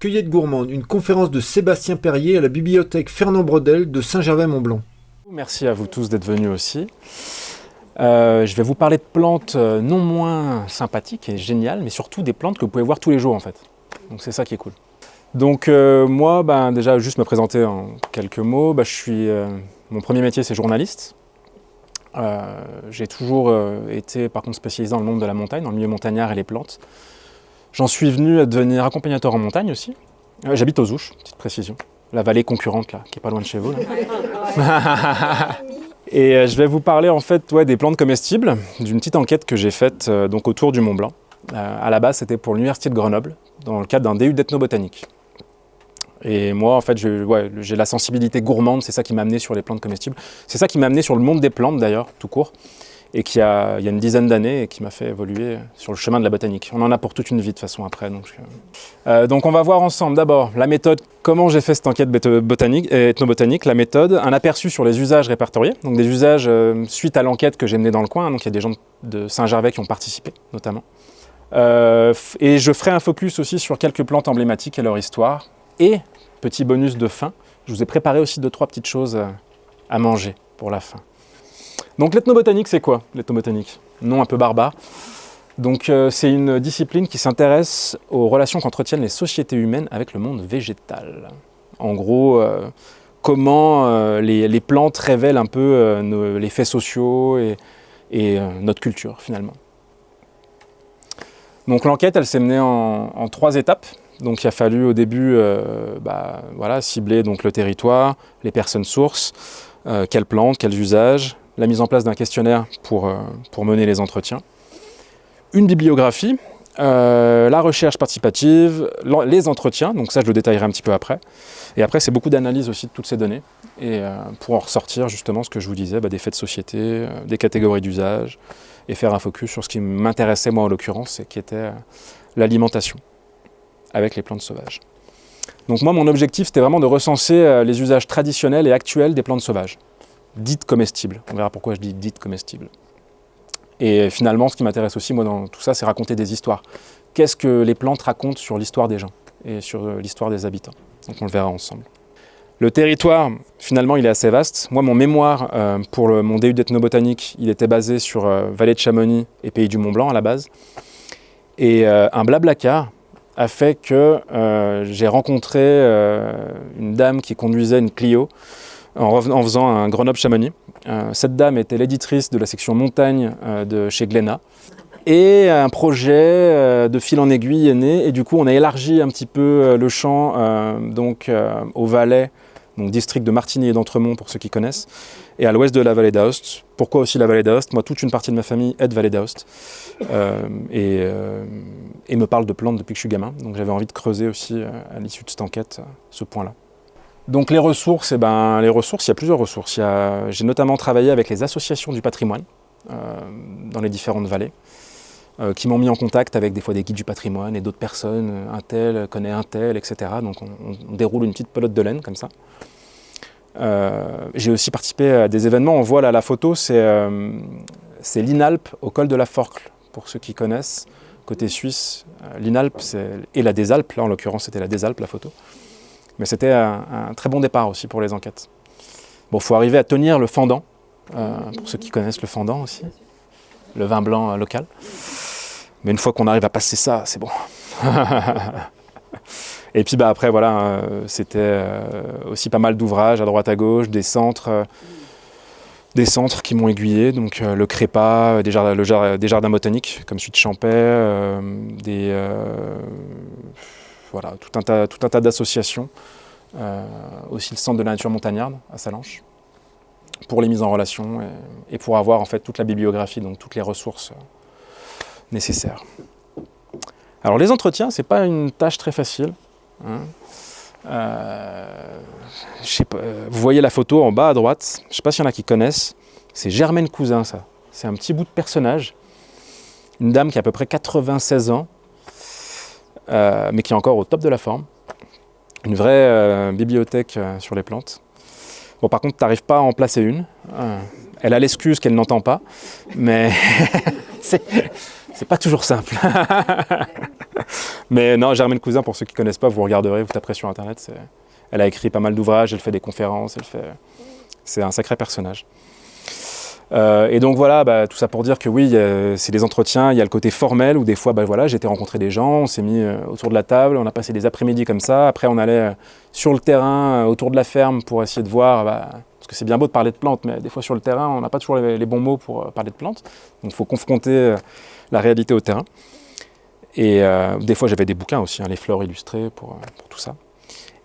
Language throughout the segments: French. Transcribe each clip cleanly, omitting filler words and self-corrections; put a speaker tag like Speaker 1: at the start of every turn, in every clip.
Speaker 1: Cueillette gourmande, une conférence de Sébastien Perrier à la bibliothèque Fernand Braudel de Saint-Gervais-Mont-Blanc.
Speaker 2: Merci à vous tous d'être venus aussi. Je vais vous parler de plantes non moins sympathiques et géniales, mais surtout des plantes que vous pouvez voir tous les jours en fait. Donc c'est ça qui est cool. Donc moi, déjà juste me présenter en quelques mots. Mon premier métier c'est journaliste. J'ai toujours été par contre spécialisé dans le monde de la montagne, dans le milieu montagnard et les plantes. J'en suis venu à devenir accompagnateur en montagne aussi. J'habite aux Ouches, petite précision. La vallée concurrente là, qui est pas loin de chez vous. Là. Et je vais vous parler en fait des plantes comestibles, d'une petite enquête que j'ai faite donc autour du Mont Blanc. À la base, c'était pour l'Université de Grenoble, dans le cadre d'un DU d'ethnobotanique. Et moi, en fait, j'ai la sensibilité gourmande, c'est ça qui m'a amené sur les plantes comestibles. C'est ça qui m'a amené sur le monde des plantes d'ailleurs, tout court, et il y a une dizaine d'années, et qui m'a fait évoluer sur le chemin de la botanique. On en a pour toute une vie de toute façon après. Donc on va voir ensemble d'abord la méthode, comment j'ai fait cette enquête ethnobotanique, la méthode, un aperçu sur les usages répertoriés, donc des usages suite à l'enquête que j'ai menée dans le coin, donc il y a des gens de Saint-Gervais qui ont participé notamment. Et je ferai un focus aussi sur quelques plantes emblématiques et leur histoire. Et, petit bonus de fin, je vous ai préparé aussi 2-3 petites choses à manger pour la fin. Donc l'ethnobotanique, c'est quoi l'ethnobotanique? Nom un peu barbare. Donc c'est une discipline qui s'intéresse aux relations qu'entretiennent les sociétés humaines avec le monde végétal. En gros, comment les plantes révèlent un peu les faits sociaux et notre culture finalement. Donc l'enquête, elle s'est menée en 3 étapes. Donc il a fallu au début cibler donc, le territoire, les personnes sources, quelles plantes, quels usages, la mise en place d'un questionnaire pour mener les entretiens, une bibliographie, la recherche participative, les entretiens, donc ça je le détaillerai un petit peu après. Et après c'est beaucoup d'analyse aussi de toutes ces données, et pour en ressortir justement ce que je vous disais, des faits de société, des catégories d'usage, et faire un focus sur ce qui m'intéressait moi en l'occurrence, et qui était l'alimentation avec les plantes sauvages. Donc moi, mon objectif, c'était vraiment de recenser les usages traditionnels et actuels des plantes sauvages, dites comestibles. On verra pourquoi je dis dites comestibles. Et finalement, ce qui m'intéresse aussi, moi, dans tout ça, c'est raconter des histoires. Qu'est-ce que les plantes racontent sur l'histoire des gens et sur l'histoire des habitants? Donc on le verra ensemble. Le territoire, finalement, il est assez vaste. Moi, mon mémoire pour mon DU d'ethnobotanique, il était basé sur Vallée de Chamonix et Pays du Mont-Blanc à la base. Et un blablacar a fait que j'ai rencontré une dame qui conduisait une Clio en faisant un Grenoble-Chamonix. Cette dame était l'éditrice de la section montagne de chez Glénat. Et un projet de fil en aiguille est né, et du coup on a élargi un petit peu le champ au Valais, donc district de Martigny et d'Entremont pour ceux qui connaissent, et à l'ouest de la vallée d'Aoste. Pourquoi aussi la vallée d'Aoste? Moi, toute une partie de ma famille est de vallée d'Aoste et me parle de plantes depuis que je suis gamin. Donc j'avais envie de creuser aussi à l'issue de cette enquête ce point-là. Donc les ressources, il y a plusieurs ressources. J'ai notamment travaillé avec les associations du patrimoine dans les différentes vallées, qui m'ont mis en contact avec des fois des guides du patrimoine et d'autres personnes, un tel connaît un tel, etc. Donc on déroule une petite pelote de laine comme ça. J'ai aussi participé à des événements, on voit là la photo, c'est l'INALP au col de la Forcle, pour ceux qui connaissent, côté suisse. L'INALP et la Désalpes, là en l'occurrence c'était la Désalpes la photo. Mais c'était un très bon départ aussi pour les enquêtes. Bon, il faut arriver à tenir le fendant, pour ceux qui connaissent le fendant aussi, le vin blanc local. Mais une fois qu'on arrive à passer ça, c'est bon. Et puis après, voilà, c'était aussi pas mal d'ouvrages à droite à gauche, des centres qui m'ont aiguillé, donc le Crépa, des jardins botaniques, comme celui de Champais, voilà, tout un tas d'associations, aussi le Centre de la nature montagnarde à Salanches, pour les mises en relation et pour avoir en fait toute la bibliographie, donc toutes les ressources nécessaires. Alors les entretiens, c'est pas une tâche très facile. Je sais pas, vous voyez la photo en bas à droite, je ne sais pas s'il y en a qui connaissent, c'est Germaine Cousin ça. C'est un petit bout de personnage, une dame qui a à peu près 96 ans, mais qui est encore au top de la forme. Une vraie bibliothèque sur les plantes. Bon, par contre, tu n'arrives pas à en placer une. Elle a l'excuse qu'elle n'entend pas, mais c'est pas toujours simple. Mais non, Germaine Cousin, pour ceux qui ne connaissent pas, vous regarderez, vous taperez sur Internet. Elle a écrit pas mal d'ouvrages, elle fait des conférences, c'est un sacré personnage. Et donc voilà, tout ça pour dire que oui, c'est des entretiens, il y a le côté formel où des fois, j'ai été rencontrer des gens, on s'est mis autour de la table, on a passé des après-midi comme ça, après on allait sur le terrain, autour de la ferme pour essayer de voir, parce que c'est bien beau de parler de plantes, mais des fois sur le terrain, on n'a pas toujours les bons mots pour parler de plantes, donc il faut confronter la réalité au terrain. Et des fois j'avais des bouquins aussi, les fleurs illustrées pour tout ça.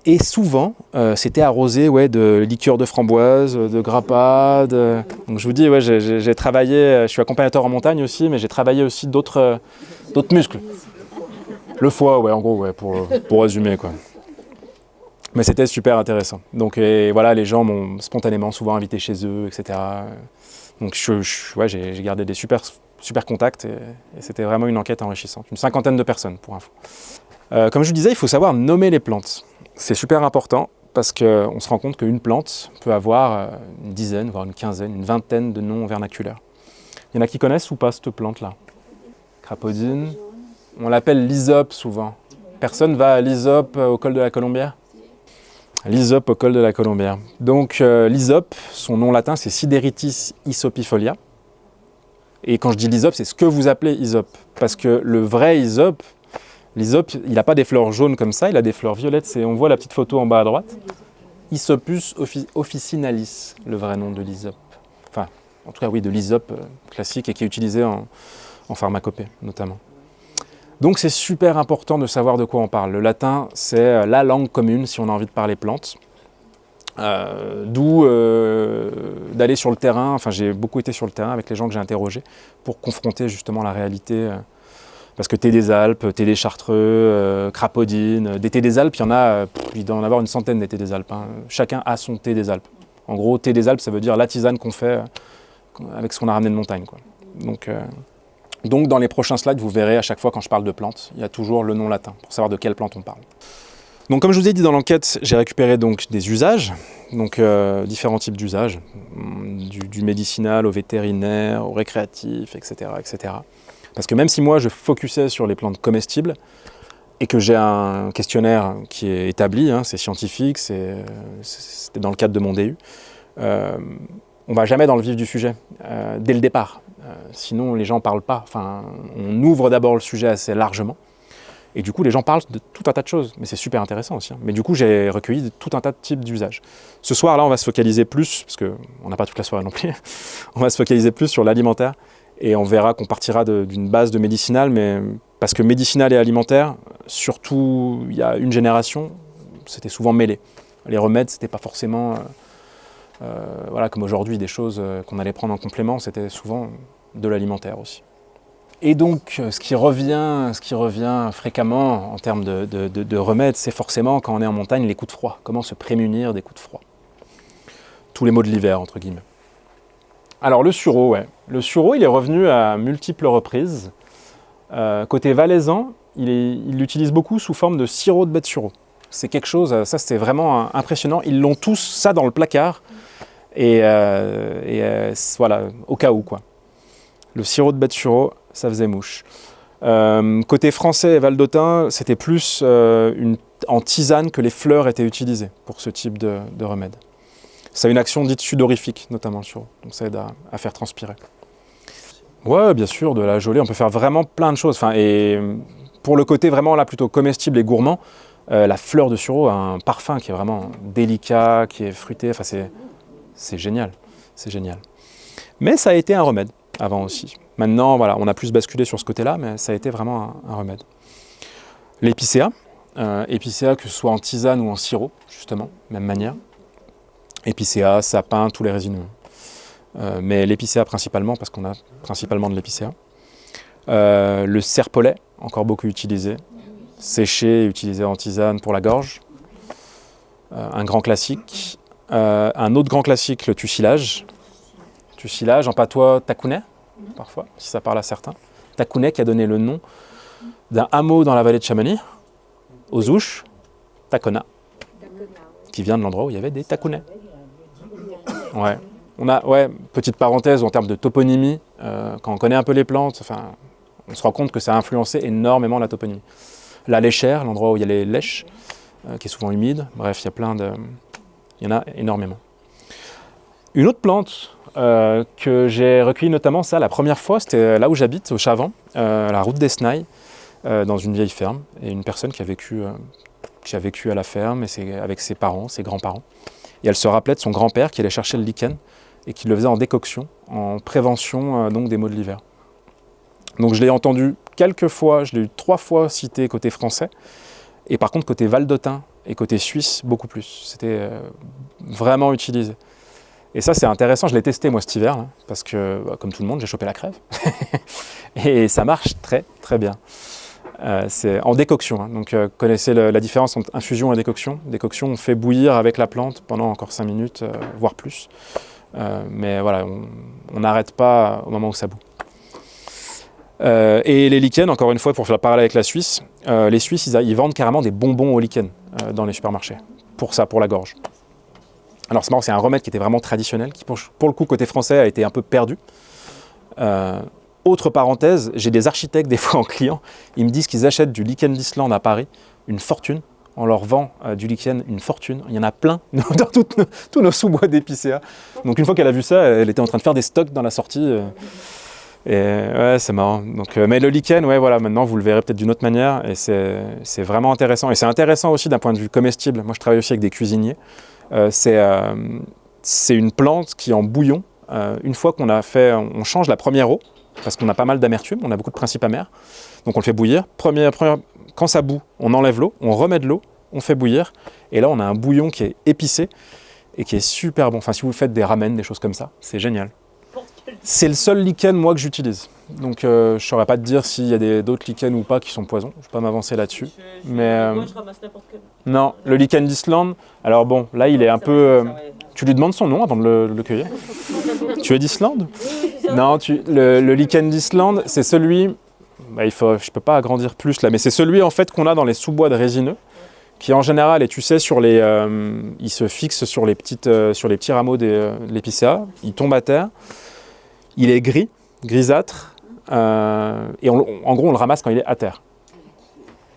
Speaker 2: Et souvent, c'était arrosé de liqueurs de framboise, de grappa. Donc je vous dis, j'ai travaillé, je suis accompagnateur en montagne aussi, mais j'ai travaillé aussi d'autres muscles. Le foie, en gros, pour résumer, quoi. Mais c'était super intéressant. Donc voilà, les gens m'ont spontanément souvent invité chez eux, etc. Donc j'ai gardé des super contacts et c'était vraiment une enquête enrichissante. Une 50aine de personnes, pour info. Comme je vous disais, il faut savoir nommer les plantes. C'est super important parce qu'on se rend compte qu'une plante peut avoir une dizaine, voire une quinzaine, une vingtaine de noms vernaculaires. Il y en a qui connaissent ou pas cette plante-là? Crapaudine. On l'appelle l'hysope souvent. Personne va à l'hysope au col de la Colombière? L'hysope au col de la Colombière. Donc l'hysope, son nom latin c'est Sideritis hysopifolia. Et quand je dis l'hysope, c'est ce que vous appelez hysope. Parce que le vrai hysope, l'hysope, il n'a pas des fleurs jaunes comme ça, il a des fleurs violettes. On voit la petite photo en bas à droite. Hysopus officinalis, le vrai nom de l'hysope. Enfin, en tout cas, oui, de l'hysope classique et qui est utilisé en pharmacopée, notamment. Donc, c'est super important de savoir de quoi on parle. Le latin, c'est la langue commune si on a envie de parler plantes. D'où d'aller sur le terrain. Enfin, j'ai beaucoup été sur le terrain avec les gens que j'ai interrogés pour confronter justement la réalité. Parce que thé des Alpes, thé des Chartreux, crapaudine, des thés des Alpes, il doit en avoir une centaine des thés des Alpes. Chacun a son thé des Alpes. En gros, thé des Alpes, ça veut dire la tisane qu'on fait avec ce qu'on a ramené de montagne, quoi. Donc, dans les prochains slides, vous verrez à chaque fois quand je parle de plantes, il y a toujours le nom latin pour savoir de quelle plante on parle. Donc, comme je vous ai dit dans l'enquête, j'ai récupéré donc des usages, donc différents types d'usages, du médicinal au vétérinaire, au récréatif, etc., etc. Parce que même si moi je focusais sur les plantes comestibles et que j'ai un questionnaire qui est établi, c'est scientifique, c'était dans le cadre de mon DU, on ne va jamais dans le vif du sujet dès le départ. Sinon les gens ne parlent pas. Enfin, on ouvre d'abord le sujet assez largement et du coup les gens parlent de tout un tas de choses. Mais c'est super intéressant aussi. Mais du coup j'ai recueilli tout un tas de types d'usages. Ce soir là on va se focaliser plus, parce qu'on n'a pas toute la soirée non plus, on va se focaliser plus sur l'alimentaire. Et on verra qu'on partira d'une base de médicinal, mais parce que médicinal et alimentaire, surtout il y a une génération, c'était souvent mêlé. Les remèdes, c'était pas forcément, comme aujourd'hui, des choses qu'on allait prendre en complément, c'était souvent de l'alimentaire aussi. Et donc, ce qui revient fréquemment en termes de remèdes, c'est forcément, quand on est en montagne, les coups de froid. Comment se prémunir des coups de froid? Tous les maux de l'hiver, entre guillemets. Alors le sureau, Le sureau, il est revenu à multiples reprises. Côté valaisan, il l'utilise beaucoup sous forme de sirop de baie de sureau. C'est quelque chose, ça c'était vraiment impressionnant. Ils l'ont tous ça dans le placard. Et voilà, au cas où, quoi. Le sirop de baie de sureau, ça faisait mouche. Côté français et valdotin, c'était plus en tisane que les fleurs étaient utilisées pour ce type de remède. Ça a une action dite sudorifique, notamment le sureau. Donc ça aide à faire transpirer. Ouais, bien sûr, de la gelée, on peut faire vraiment plein de choses. Et pour le côté vraiment là plutôt comestible et gourmand, la fleur de sureau a un parfum qui est vraiment délicat, qui est fruité. Enfin, c'est génial, c'est génial. Mais ça a été un remède avant aussi. Maintenant, voilà, on a plus basculé sur ce côté-là, mais ça a été vraiment un remède. L'épicéa, épicéa que ce soit en tisane ou en sirop, justement, même manière. Épicéa, sapin, tous les résineux. Mais l'épicéa principalement, parce qu'on a principalement de l'épicéa. Le serpolet, encore beaucoup utilisé. Séché, utilisé en tisane pour la gorge. Un grand classique. Un autre grand classique, le tussilage. Tussilage, en patois takounais, parfois, si ça parle à certains. Takounais qui a donné le nom d'un hameau dans la vallée de Chamonix, aux Ouches, Tacona, qui vient de l'endroit où il y avait des takounais. Ouais. Petite parenthèse en termes de toponymie, quand on connaît un peu les plantes, on se rend compte que ça a influencé énormément la toponymie. La léchère, l'endroit où il y a les lèches, qui est souvent humide. Bref, il y en a énormément. Une autre plante que j'ai recueillie notamment, ça, la première fois, c'était là où j'habite, au Chavant, la route d'Esnailles, dans une vieille ferme, et une personne qui a vécu à la ferme et avec ses parents, ses grands-parents. Et elle se rappelait de son grand-père qui allait chercher le lichen et qui le faisait en décoction, en prévention donc des maux de l'hiver. Donc je l'ai entendu quelques fois, je l'ai eu 3 fois cité côté français, et par contre côté valdotin et côté suisse, beaucoup plus. C'était vraiment utilisé. Et ça c'est intéressant, je l'ai testé moi cet hiver, là, parce que comme tout le monde, j'ai chopé la crève. Et ça marche très très bien. C'est en décoction, hein. Donc connaissez la différence entre infusion et décoction. Décoction, on fait bouillir avec la plante pendant encore 5 minutes, voire plus. Mais voilà, on n'arrête pas au moment où ça bout. Et les lichens, encore une fois, pour faire parler avec la Suisse, les Suisses, ils vendent carrément des bonbons au lichen dans les supermarchés. Pour ça, pour la gorge. Alors c'est marrant, c'est un remède qui était vraiment traditionnel, qui pour le coup, côté français, a été un peu perdu. Autre parenthèse, j'ai des architectes, des fois en client, ils me disent qu'ils achètent du lichen d'Islande à Paris, une fortune. On leur vend du lichen une fortune. Il y en a plein dans tous nos sous-bois d'épicéa. Donc une fois qu'elle a vu ça, elle était en train de faire des stocks dans la sortie. Et ouais, c'est marrant. Donc, mais le lichen, ouais, voilà, maintenant vous le verrez peut-être d'une autre manière. Et c'est vraiment intéressant. Et c'est intéressant aussi d'un point de vue comestible. Moi, je travaille aussi avec des cuisiniers. C'est une plante qui en bouillon, une fois on change la première eau, parce qu'on a pas mal d'amertume, on a beaucoup de principes amers. Donc on le fait bouillir. Quand ça bout, on enlève l'eau, on remet de l'eau, on fait bouillir. Et là, on a un bouillon qui est épicé et qui est super bon. Enfin, si vous faites des ramen, des choses comme ça, c'est génial. C'est le seul lichen, moi, que j'utilise. Donc, je ne saurais pas te dire s'il y a d'autres lichens ou pas qui sont poisons. Je ne vais pas m'avancer là-dessus.
Speaker 3: Moi, je ramasse n'importe quel.
Speaker 2: Non, le lichen d'Islande, alors bon, là, il est un peu... Tu lui demandes son nom avant de le cueillir. Tu es d'Islande? Non, le lichen d'Islande, c'est celui... je ne peux pas agrandir plus là, mais c'est celui en fait qu'on a dans les sous-bois de résineux, qui en général, et tu sais, il se fixe sur les petits rameaux de l'épicéa, il tombe à terre, il est grisâtre, et en gros on le ramasse quand il est à terre.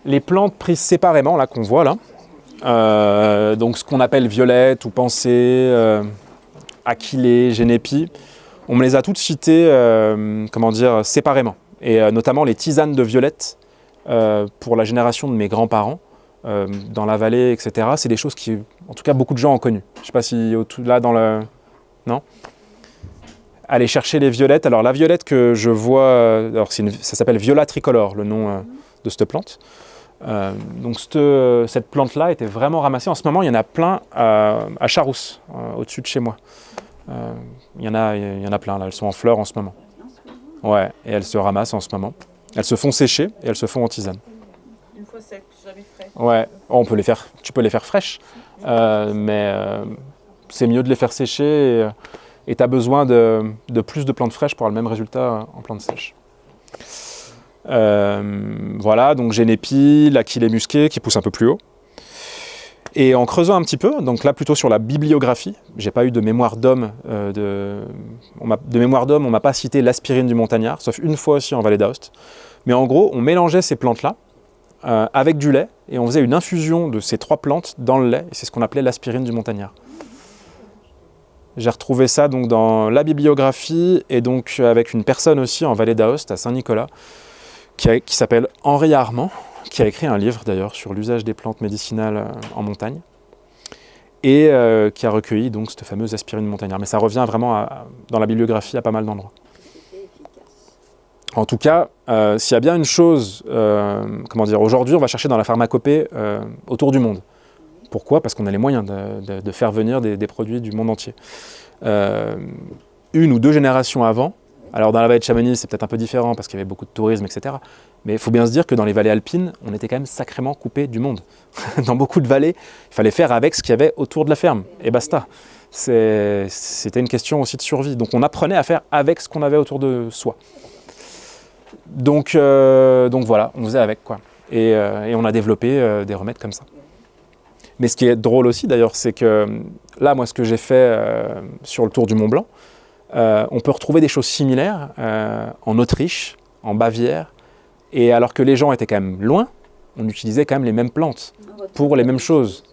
Speaker 2: Les plantes prises séparément, là qu'on voit là, donc ce qu'on appelle violette ou pensée, achillée, génépie, on me les a toutes citées, séparément. Et notamment les tisanes de violette pour la génération de mes grands-parents, dans la vallée, etc. C'est des choses qui, en tout cas, beaucoup de gens ont connues. Je ne sais pas si là, dans le... Non ? Aller chercher les violettes. Alors la violette que je vois, ça s'appelle Viola tricolore, le nom de cette plante. Donc cette plante-là était vraiment ramassée. En ce moment, il y en a plein à Charousse, au-dessus de chez moi. Il y en a plein, là. Elles sont en fleurs en ce moment. Ouais, et elles se ramassent en ce moment. Elles se font sécher et elles se font en tisane.
Speaker 3: Une fois sec, jamais frais.
Speaker 2: Ouais, tu peux les faire fraîches, mais c'est mieux de les faire sécher et tu as besoin de plus de plantes fraîches pour avoir le même résultat en plantes sèches. Voilà, donc génépie, l'achillée musquée qui pousse un peu plus haut. Et en creusant un petit peu, donc là plutôt sur la bibliographie, j'ai pas eu de mémoire d'homme, on m'a pas cité l'aspirine du montagnard, sauf une fois aussi en vallée d'Aoste. Mais en gros, on mélangeait ces plantes-là avec du lait et on faisait une infusion de ces 3 plantes dans le lait, et c'est ce qu'on appelait l'aspirine du montagnard. J'ai retrouvé ça donc dans la bibliographie et donc avec une personne aussi en vallée d'Aoste, à Saint-Nicolas, qui s'appelle Henri Armand, qui a écrit un livre d'ailleurs sur l'usage des plantes médicinales en montagne, et qui a recueilli donc cette fameuse aspirine montagnard. Mais ça revient vraiment dans la bibliographie à pas mal d'endroits. En tout cas, s'il y a bien une chose, aujourd'hui on va chercher dans la pharmacopée autour du monde. Pourquoi ? Parce qu'on a les moyens de faire venir des produits du monde entier. 1 ou 2 générations avant, alors dans la vallée de Chamonix c'est peut-être un peu différent parce qu'il y avait beaucoup de tourisme, etc. Mais il faut bien se dire que dans les vallées alpines, on était quand même sacrément coupé du monde. Dans beaucoup de vallées, il fallait faire avec ce qu'il y avait autour de la ferme, et basta. C'était une question aussi de survie. Donc on apprenait à faire avec ce qu'on avait autour de soi. Donc voilà, on faisait avec, quoi. Et on a développé des remèdes comme ça. Mais ce qui est drôle aussi d'ailleurs, c'est que là, moi, ce que j'ai fait sur le Tour du Mont Blanc, on peut retrouver des choses similaires en Autriche, en Bavière, et alors que les gens étaient quand même loin, on utilisait quand même les mêmes plantes pour les mêmes choses.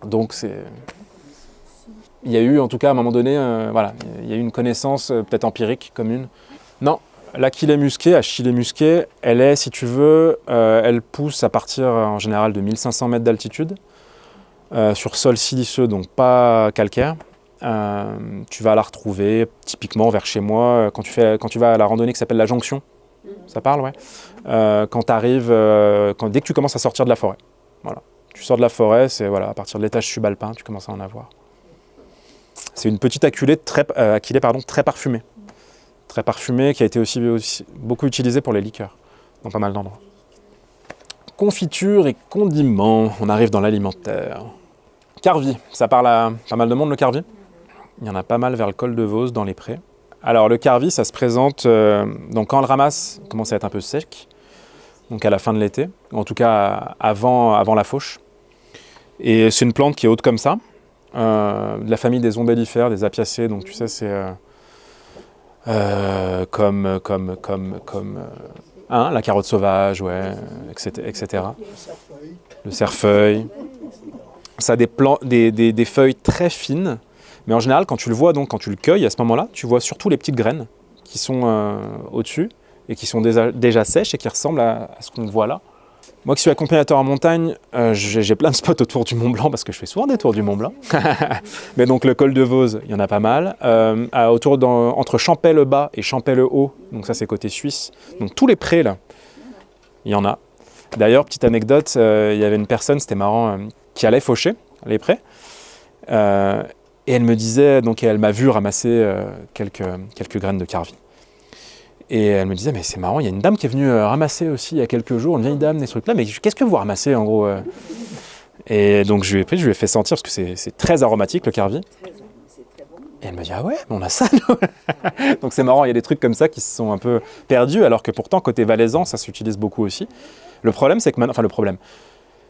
Speaker 2: Donc il y a eu en tout cas à un moment donné, il y a eu une connaissance peut-être empirique commune. Non, l'Achillée musquée, Achillée musquée, elle est, si tu veux, elle pousse à partir en général de 1500 mètres d'altitude, sur sol siliceux, donc pas calcaire. Tu vas la retrouver typiquement vers chez moi quand tu vas à la randonnée qui s'appelle la Jonction. Ça parle, ouais. Quand tu arrives, dès que tu commences à sortir de la forêt. Voilà. Tu sors de la forêt, c'est à partir de l'étage subalpin, tu commences à en avoir. C'est une petite achillée très parfumée. Très parfumée, qui a été aussi beaucoup utilisée pour les liqueurs, dans pas mal d'endroits. Confiture et condiments, on arrive dans l'alimentaire. Carvi, ça parle à pas mal de monde le carvi. Il y en a pas mal vers le col de Vos, dans les prés. Alors le carvi, ça se présente, donc quand on le ramasse, il commence à être un peu sec, donc à la fin de l'été, en tout cas avant la fauche. Et c'est une plante qui est haute comme ça, de la famille des ombellifères, des apiacées, donc tu sais c'est comme la carotte sauvage, ouais, etc. Le cerfeuil. Ça a des feuilles très fines, mais en général quand tu le vois, donc quand tu le cueilles à ce moment-là, tu vois surtout les petites graines qui sont au-dessus et qui sont déjà sèches et qui ressemblent à ce qu'on voit là. Moi qui suis accompagnateur en montagne, j'ai plein de spots autour du Mont Blanc parce que je fais souvent des tours du Mont Blanc. Mais donc le col de Vos, il y en a pas mal. Entre Champey-le-Bas et Champey-le-Haut, donc ça c'est côté suisse, donc tous les prés là, il y en a. D'ailleurs, petite anecdote, il y avait une personne, c'était marrant, qui allait faucher les prés. Et elle me disait, donc elle m'a vu ramasser quelques graines de carvi. Et elle me disait, mais c'est marrant, il y a une dame qui est venue ramasser aussi il y a quelques jours, une vieille dame, des trucs là, mais qu'est-ce que vous ramassez en gros Et donc je lui ai fait sentir, parce que c'est très aromatique le carvi. Et elle me dit, ah ouais, on a ça nous. Donc c'est marrant, il y a des trucs comme ça qui se sont un peu perdus, alors que pourtant côté valaisan, ça s'utilise beaucoup aussi. Le problème, c'est que maintenant,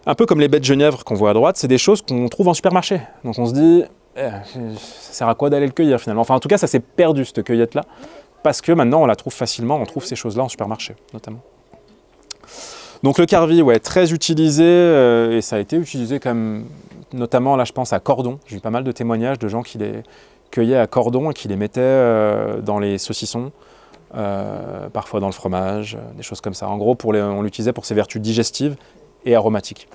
Speaker 2: un peu comme les baies de Genièvre qu'on voit à droite, c'est des choses qu'on trouve en supermarché. Donc on se dit, ça sert à quoi d'aller le cueillir finalement? Enfin en tout cas, ça s'est perdu cette cueillette-là. Parce que maintenant, on la trouve facilement, on trouve ces choses-là en supermarché, notamment. Donc le carvi, ouais, très utilisé, et ça a été utilisé comme, notamment là, je pense à Cordon. J'ai eu pas mal de témoignages de gens qui les cueillaient à Cordon et qui les mettaient dans les saucissons, parfois dans le fromage, des choses comme ça. En gros, on l'utilisait pour ses vertus digestives et aromatiques.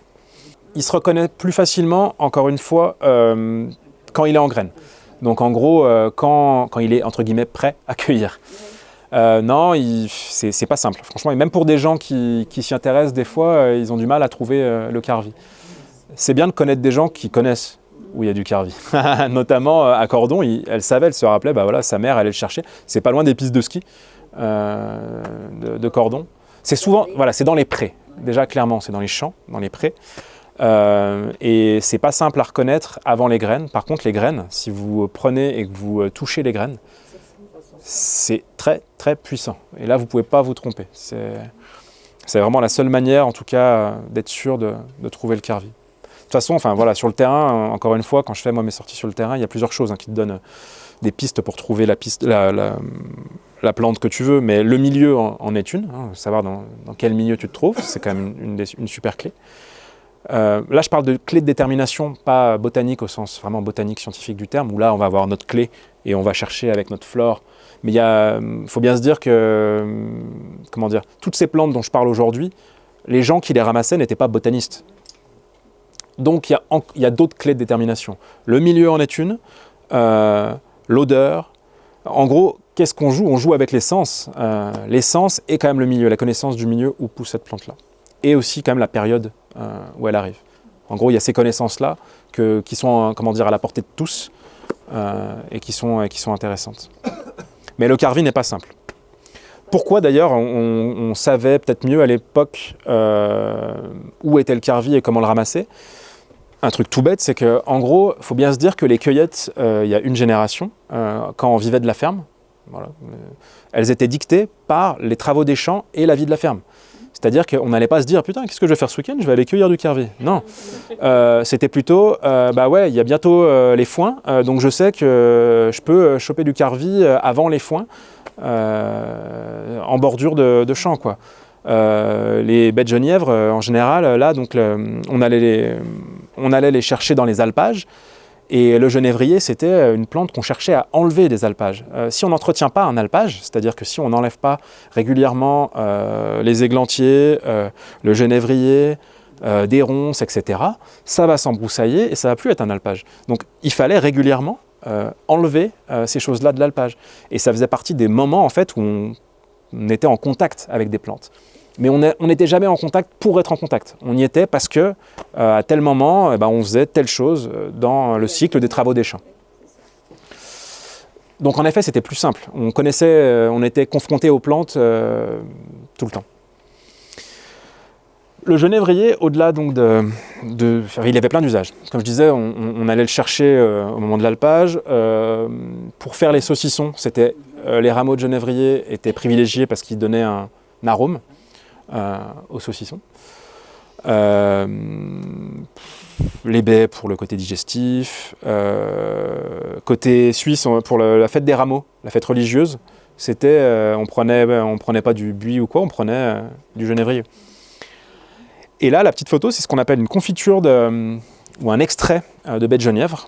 Speaker 2: Il se reconnaît plus facilement, encore une fois, quand il est en graines. Donc en gros, quand il est, entre guillemets, prêt à cueillir. Non, c'est pas simple, franchement. Et même pour des gens qui s'y intéressent, des fois, ils ont du mal à trouver le carvi. C'est bien de connaître des gens qui connaissent où il y a du carvi. Notamment à Cordon, elle se rappelait, sa mère allait le chercher. C'est pas loin des pistes de ski de Cordon. C'est souvent, c'est dans les prés. Déjà, clairement, c'est dans les champs, dans les prés. Et c'est pas simple à reconnaître avant les graines. Par contre, les graines, si vous prenez et que vous touchez les graines, c'est très très puissant. Et là, vous pouvez pas vous tromper. C'est vraiment la seule manière, en tout cas, d'être sûr de trouver le carvi. De toute façon, sur le terrain, encore une fois, quand je fais mes sorties sur le terrain, il y a plusieurs choses qui te donnent des pistes pour trouver la plante que tu veux, mais le milieu en est une. Savoir dans quel milieu tu te trouves, c'est quand même une super clé. Là, je parle de clé de détermination, pas botanique au sens vraiment botanique scientifique du terme, où là, on va avoir notre clé et on va chercher avec notre flore. Mais il faut bien se dire que, toutes ces plantes dont je parle aujourd'hui, les gens qui les ramassaient n'étaient pas botanistes. Donc, il y a d'autres clés de détermination. Le milieu en est une, l'odeur. En gros, qu'est-ce qu'on joue? On joue avec les sens. Les sens et quand même le milieu, la connaissance du milieu où pousse cette plante-là. Et aussi quand même la période où elle arrive. En gros, il y a ces connaissances-là qui sont à la portée de tous et qui sont intéressantes. Mais le carvi n'est pas simple. Pourquoi d'ailleurs on savait peut-être mieux à l'époque où était le carvi et comment le ramasser? Un truc tout bête, c'est qu'en gros, il faut bien se dire que les cueillettes, il y a une génération, quand on vivait de la ferme, elles étaient dictées par les travaux des champs et la vie de la ferme. C'est-à-dire qu'on n'allait pas se dire « Putain, qu'est-ce que je vais faire ce week-end? Je vais aller cueillir du carvi. » Non. C'était plutôt « il y a bientôt les foins, donc je sais que je peux choper du carvi avant les foins, en bordure de champ, quoi. » Les baies de genièvre, en général, là, donc, on allait les chercher dans les alpages. Et le genévrier, c'était une plante qu'on cherchait à enlever des alpages. Si on n'entretient pas un alpage, c'est-à-dire que si on n'enlève pas régulièrement les églantiers, le genévrier, des ronces, etc., ça va s'embroussailler et ça ne va plus être un alpage. Donc il fallait régulièrement enlever ces choses-là de l'alpage. Et ça faisait partie des moments en fait, où on était en contact avec des plantes. Mais on n'était jamais en contact pour être en contact. On y était parce que à tel moment, on faisait telle chose dans le cycle des travaux des champs. Donc en effet, c'était plus simple. On connaissait, on était confronté aux plantes tout le temps. Le genévrier, au-delà donc il avait plein d'usages. Comme je disais, on allait le chercher au moment de l'alpage. Pour faire les saucissons, les rameaux de genévrier étaient privilégiés parce qu'ils donnaient un arôme aux saucissons. Les baies pour le côté digestif. Côté suisse, pour la fête des rameaux, la fête religieuse, on prenait pas du buis ou quoi, on prenait du genévrier. Et là, la petite photo, c'est ce qu'on appelle une confiture ou un extrait de baie de genièvre.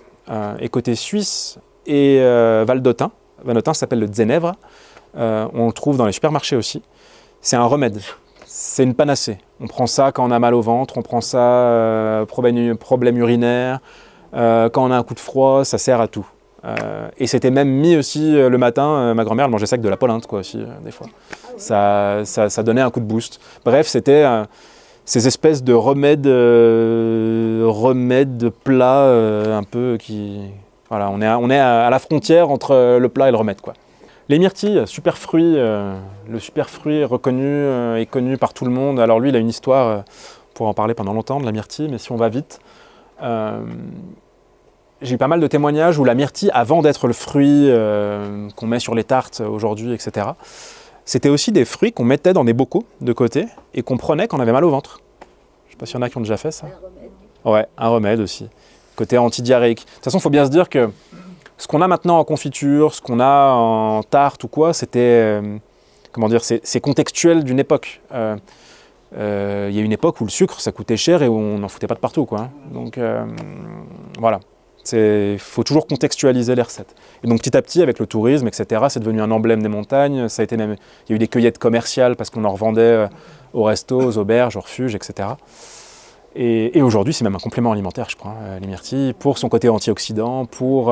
Speaker 2: Et côté suisse et valdotin, ça s'appelle le Zénèvre. On le trouve dans les supermarchés aussi. C'est un remède, c'est une panacée. On prend ça quand on a mal au ventre, on prend ça problème urinaire, quand on a un coup de froid, ça sert à tout. Et c'était même mis aussi le matin, ma grand-mère elle mangeait ça avec de la polenta quoi aussi, des fois. Ça donnait un coup de boost. Bref, c'était ces espèces de remèdes plats un peu qui... Voilà, on est à la frontière entre le plat et le remède, quoi. Les myrtilles, super fruit, le super fruit est connu par tout le monde. Alors lui, il a une histoire, on pourrait en parler pendant longtemps de la myrtille, mais si on va vite, j'ai eu pas mal de témoignages où la myrtille, avant d'être le fruit qu'on met sur les tartes aujourd'hui, etc., c'était aussi des fruits qu'on mettait dans des bocaux de côté et qu'on prenait quand on avait mal au ventre. Je ne sais pas s'il y en a qui ont déjà fait ça. Un remède. Ouais, un remède aussi. Côté antidiarrhéique. De toute façon, il faut bien se dire que ce qu'on a maintenant en confiture, ce qu'on a en tarte ou quoi, c'était, c'est contextuel d'une époque. Il y a une époque où le sucre, ça coûtait cher et où on n'en foutait pas de partout, quoi. Donc, voilà. Il faut toujours contextualiser les recettes. Et donc petit à petit, avec le tourisme, etc., c'est devenu un emblème des montagnes. Ça a été même, il y a eu des cueillettes commerciales parce qu'on en revendait aux restos, aux auberges, aux refuges, etc. Et aujourd'hui, c'est même un complément alimentaire, je crois, les myrtilles, pour son côté antioxydant, pour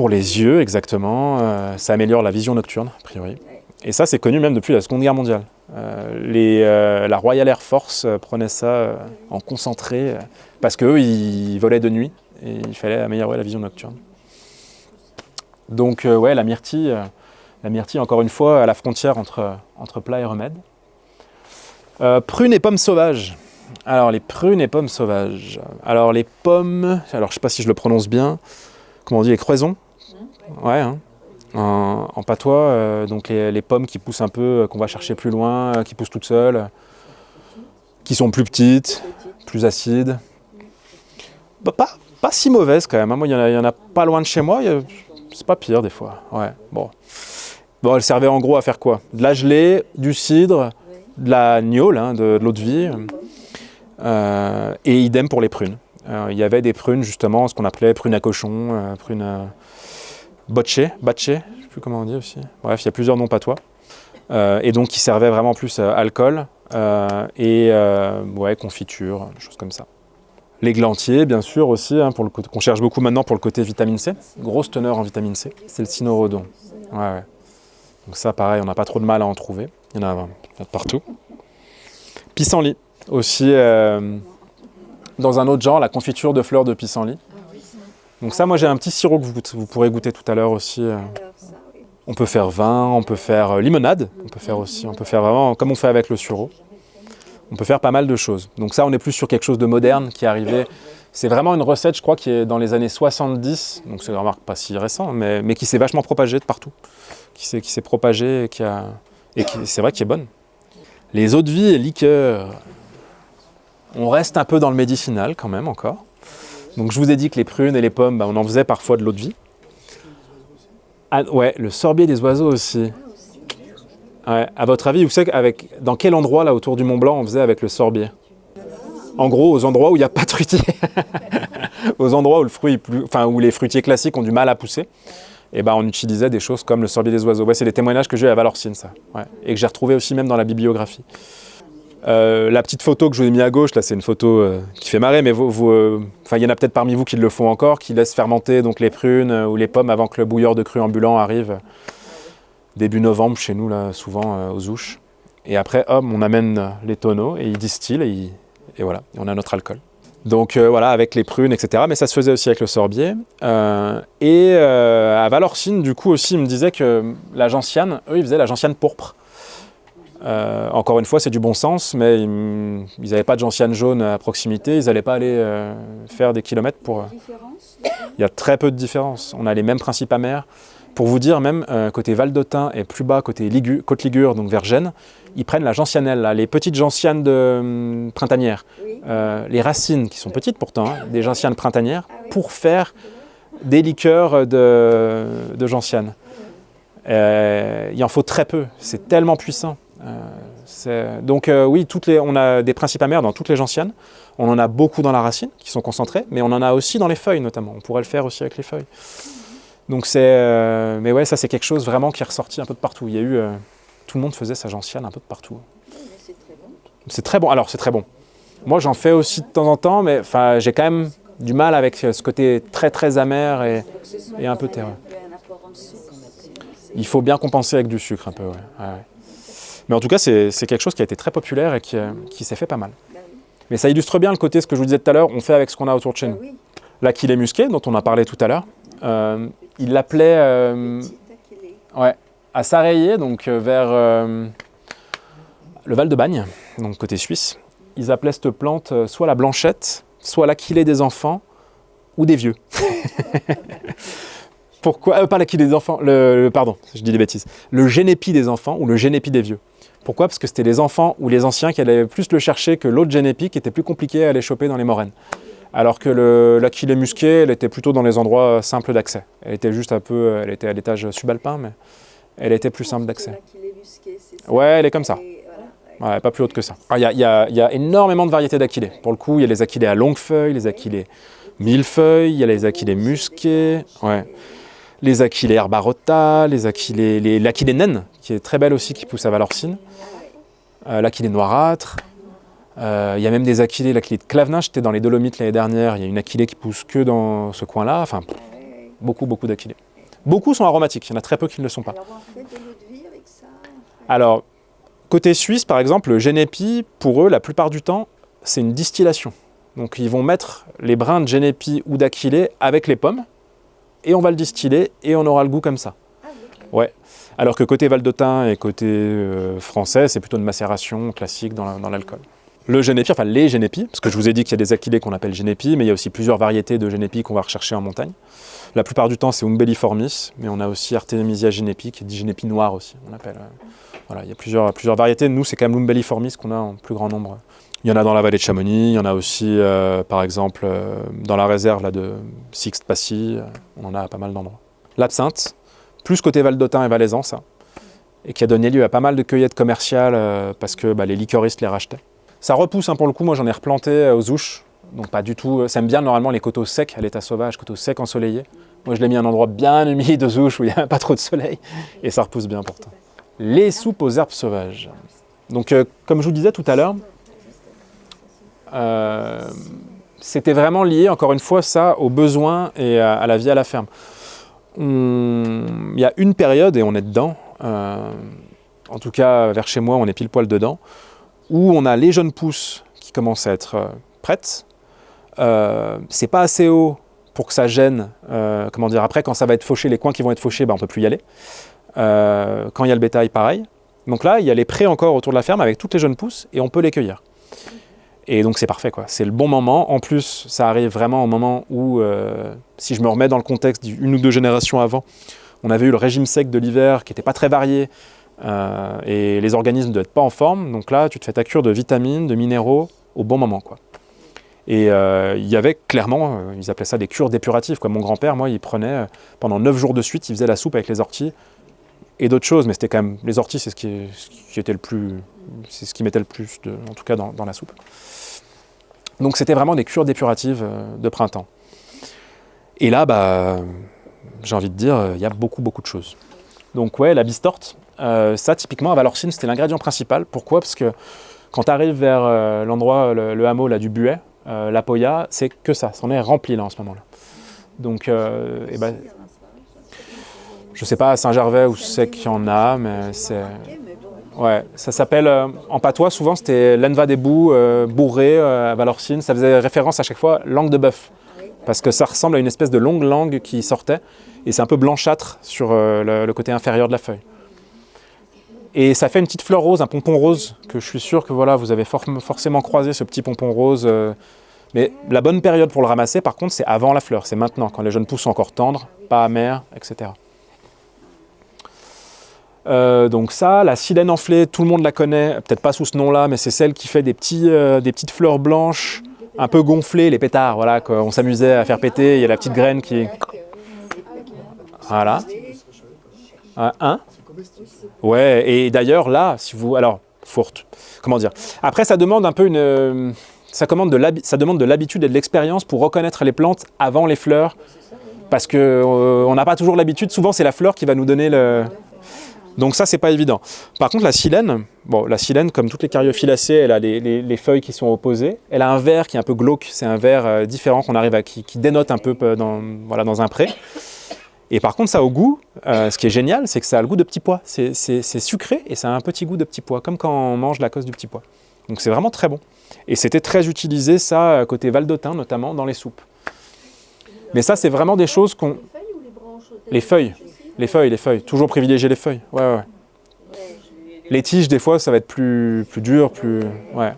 Speaker 2: les yeux, exactement. Ça améliore la vision nocturne, a priori. Et ça, c'est connu même depuis la Seconde Guerre mondiale. La Royal Air Force prenait ça en concentré parce qu'eux, ils volaient de nuit et il fallait améliorer la vision nocturne. Donc, ouais, la myrtille, encore une fois, à la frontière entre plat et remède. Prunes et pommes sauvages. Alors, les prunes et pommes sauvages. Alors, les pommes, je ne sais pas si je le prononce bien, comment on dit, les croisons ? Ouais, hein. En patois, donc les pommes qui poussent un peu, qu'on va chercher plus loin, qui poussent toutes seules, qui sont plus petites, plus acides. Bah, pas si mauvaises quand même, hein. Moi il y en a pas loin de chez moi, c'est pas pire des fois. Ouais, bon, elles servaient en gros à faire quoi ? De la gelée, du cidre, de la gnôle, hein, de l'eau de vie, et idem pour les prunes. Il y avait des prunes justement, ce qu'on appelait prunes à cochon, prunes à... Bocce, je ne sais plus comment on dit aussi. Bref, il y a plusieurs noms patois. Et donc qui servaient vraiment plus alcool et confiture, des choses comme ça. L'églantier, bien sûr aussi, hein, qu'on cherche beaucoup maintenant pour le côté vitamine C. Grosse teneur en vitamine C. C'est le cynorhodon. Ouais. Donc ça, pareil, on n'a pas trop de mal à en trouver. Il y en a partout. Pissenlit, aussi dans un autre genre, la confiture de fleurs de pissenlit. Donc ça, moi j'ai un petit sirop que vous pourrez goûter tout à l'heure aussi. On peut faire vin, on peut faire limonade, on peut faire vraiment comme on fait avec le sureau. On peut faire pas mal de choses. Donc ça, on est plus sur quelque chose de moderne qui est arrivé. C'est vraiment une recette, je crois, qui est dans les années 70, donc c'est remarque pas si récent, mais qui s'est vachement propagée de partout. Qui s'est propagée et c'est vrai qu'il est bonne. Les eaux de vie et liqueurs, on reste un peu dans le médicinal quand même encore. Donc je vous ai dit que les prunes et les pommes, on en faisait parfois de l'eau de vie. Ah, ouais, le sorbier des oiseaux aussi. Ouais. À votre avis, vous savez dans quel endroit là autour du Mont Blanc on faisait avec le sorbier? En gros, aux endroits où il n'y a pas de fruitiers. Aux endroits où où les fruitiers classiques ont du mal à pousser. Et ben, on utilisait des choses comme le sorbier des oiseaux. Ouais, c'est des témoignages que j'ai à Valorcine, ça. Ouais. Et que j'ai retrouvé aussi même dans la bibliographie. La petite photo que je vous ai mis à gauche, là, c'est une photo qui fait marrer, mais il y en a peut-être parmi vous qui le font encore, qui laissent fermenter donc, les prunes ou les pommes avant que le bouilleur de cru ambulant arrive. Début novembre, chez nous, là, souvent aux Ouches. Et après, hop, on amène les tonneaux et ils distillent et voilà, on a notre alcool. Donc voilà, avec les prunes, etc. Mais ça se faisait aussi avec le sorbier. À Valorcine, du coup, aussi, ils me disaient que la gentiane, eux, ils faisaient la gentiane pourpre. Encore une fois, c'est du bon sens, mais ils n'avaient pas de gentiane jaune à proximité. Ils n'allaient pas aller faire des kilomètres pour... Il y a très peu de différence. On a les mêmes principes amers. Pour vous dire, même côté Val-d'Autun et plus bas, côté Côte Ligure, donc vers Gênes, ils prennent la gentianelle, là, les petites gentianes printanières, les racines, qui sont petites pourtant, hein, des gentianes printanières, pour faire des liqueurs de gentianes. Il en faut très peu, c'est tellement puissant. Donc oui, on a des principes amers dans toutes les gentianes, on en a beaucoup dans la racine, qui sont concentrés, mais on en a aussi dans les feuilles notamment, on pourrait le faire aussi avec les feuilles. Donc mais ouais, ça c'est quelque chose vraiment qui est ressorti un peu de partout. Il y a eu, tout le monde faisait sa gentiane un peu de partout.
Speaker 4: Oui, mais c'est très bon.
Speaker 2: C'est très bon, alors c'est très bon. Moi j'en fais aussi de temps en temps, mais j'ai quand même du mal avec ce côté très très amer et un peu terreux. Il faut bien compenser avec du sucre un peu, ouais. Mais en tout cas c'est quelque chose qui a été très populaire et qui s'est fait pas mal. Mais ça illustre bien le côté, ce que je vous disais tout à l'heure, on fait avec ce qu'on a autour de chez nous. L'achillée musqué, dont on a parlé tout à l'heure, il l'appelait à Sarreillé, donc vers le Val-de-Bagne, donc côté suisse. Ils appelaient cette plante soit la blanchette, soit l'achillée des enfants ou des vieux. Pourquoi pas l'achillée des enfants, pardon, je dis des bêtises. Le génépi des enfants ou le génépi des vieux. Pourquoi? Parce que c'était les enfants ou les anciens qui allaient plus le chercher que l'autre génépi qui était plus compliqué à aller choper dans les moraines. Alors que l'achillée musquée, elle était plutôt dans les endroits simples d'accès. Elle était juste elle était à l'étage subalpin, mais elle était plus simple d'accès. Ouais, elle est comme ça. Ouais, pas plus haute que ça. Il y a énormément de variétés d'achillées. Pour le coup, il y a les achillées à longue feuille, les achillées millefeuilles, il y a les achillées musquées, les achillées herbarota, l'achillée naine, qui est très belle aussi, qui pousse à Valorcine, l'achillée noirâtre. Il y a même des achillées, l'achillée de Clavenin, j'étais dans les Dolomites l'année dernière, il y a une achillée qui pousse que dans ce coin-là, enfin, beaucoup d'achillées. Beaucoup sont aromatiques, il y en a très peu qui ne le sont pas.
Speaker 4: Alors on fait de l'eau de vie avec ça?
Speaker 2: Alors, côté suisse, par exemple, le génépi, pour eux, la plupart du temps, c'est une distillation. Donc ils vont mettre les brins de génépi ou d'achillée avec les pommes, et on va le distiller, et on aura le goût comme ça. Ouais. Alors que côté Val-d'Autun et côté français, c'est plutôt une macération classique dans l'alcool. Le génépi, enfin les génépis, parce que je vous ai dit qu'il y a des achillées qu'on appelle génépis, mais il y a aussi plusieurs variétés de génépis qu'on va rechercher en montagne. La plupart du temps, c'est umbelliformis, mais on a aussi Artemisia génépi, qui est dit génépi noir aussi, on appelle. Voilà, il y a plusieurs variétés. Nous, c'est quand même l'umbelliformis qu'on a en plus grand nombre. Il y en a dans la vallée de Chamonix, il y en a aussi, par exemple, dans la réserve là, de Sixte-Passy, on en a à pas mal d'endroits. L'absinthe, plus côté Val-d'Autun et valaisan, ça, et qui a donné lieu à pas mal de cueillettes commerciales parce que les liqueuristes les rachetaient. Ça repousse, pour le coup, moi j'en ai replanté aux Ouches, donc pas du tout, ça aime bien normalement les coteaux secs à l'état sauvage, coteaux secs ensoleillés. Moi je l'ai mis à un endroit bien humide aux Ouches où il n'y a pas trop de soleil, et ça repousse bien pourtant. Les soupes aux herbes sauvages. Donc comme je vous disais tout à l'heure, c'était vraiment lié, encore une fois, ça, aux besoins et à la vie à la ferme. Il y a une période, et on est dedans, en tout cas vers chez moi, on est pile poil dedans, où on a les jeunes pousses qui commencent à être prêtes. C'est pas assez haut pour que ça gêne. Après, quand ça va être fauché, les coins qui vont être fauchés, on ne peut plus y aller. Quand il y a le bétail, pareil. Donc là, il y a les prés encore autour de la ferme avec toutes les jeunes pousses et on peut les cueillir. Et donc c'est parfait, quoi. C'est le bon moment. En plus, ça arrive vraiment au moment où, si je me remets dans le contexte d'une ou deux générations avant, on avait eu le régime sec de l'hiver qui n'était pas très varié et les organismes ne devaient être pas en forme. Donc là, tu te fais ta cure de vitamines, de minéraux au bon moment, quoi. Et il y avait clairement, ils appelaient ça des cures dépuratives, quoi. Mon grand-père, moi, il prenait pendant 9 jours de suite, il faisait la soupe avec les orties et d'autres choses, mais c'était quand même les orties, c'est ce qui était le plus, c'est ce qui mettait le plus, en tout cas dans la soupe. Donc c'était vraiment des cures dépuratives de printemps. Et là, j'ai envie de dire, il y a beaucoup de choses. Donc ouais, la bistorte, ça typiquement à Valorcine, c'était l'ingrédient principal. Pourquoi ? Parce que quand tu arrives vers l'endroit, le hameau là, du Buet, la Poya, c'est que ça en est rempli là en ce moment-là. Donc, je sais pas à Saint-Gervais où c'est qu'il y en a, mais c'est... Ouais, ça s'appelle, en patois, souvent c'était l'enva des bouts, bourré à Valorcine. Ça faisait référence à chaque fois langue de bœuf. Parce que ça ressemble à une espèce de longue langue qui sortait. Et c'est un peu blanchâtre sur le côté inférieur de la feuille. Et ça fait une petite fleur rose, un pompon rose, que je suis sûr que voilà, vous avez forcément croisé ce petit pompon rose. Mais la bonne période pour le ramasser, par contre, c'est avant la fleur. C'est maintenant, quand les jeunes pousses sont encore tendres, pas amères, etc. Donc ça, la silène enflée, tout le monde la connaît, peut-être pas sous ce nom-là, mais c'est celle qui fait des petites fleurs blanches, un peu gonflées, les pétards, voilà, on s'amusait à faire péter, il y a la petite graine qui... Voilà. Hein ? Ouais, et d'ailleurs là, si vous... Alors, comment dire ? Après, ça demande un peu ça demande de l'habitude et de l'expérience pour reconnaître les plantes avant les fleurs, parce qu'on n'a pas toujours l'habitude, souvent c'est la fleur qui va nous donner le... Donc ça, c'est pas évident. Par contre, la silène, comme toutes les cariophyllacées, elle a les feuilles qui sont opposées. Elle a un vert qui est un peu glauque, c'est un vert différent qu'on arrive qui dénote un peu dans un pré. Et par contre, ça a au goût, ce qui est génial, c'est que ça a le goût de petit pois. C'est sucré et ça a un petit goût de petit pois, comme quand on mange la cosse du petit pois. Donc c'est vraiment très bon. Et c'était très utilisé, ça, côté Valdotin, notamment, dans les soupes. Mais ça, c'est vraiment des choses qu'on... Les feuilles. Les feuilles. Toujours privilégier les feuilles. Ouais. Les tiges, des fois, ça va être plus dur, Ouais.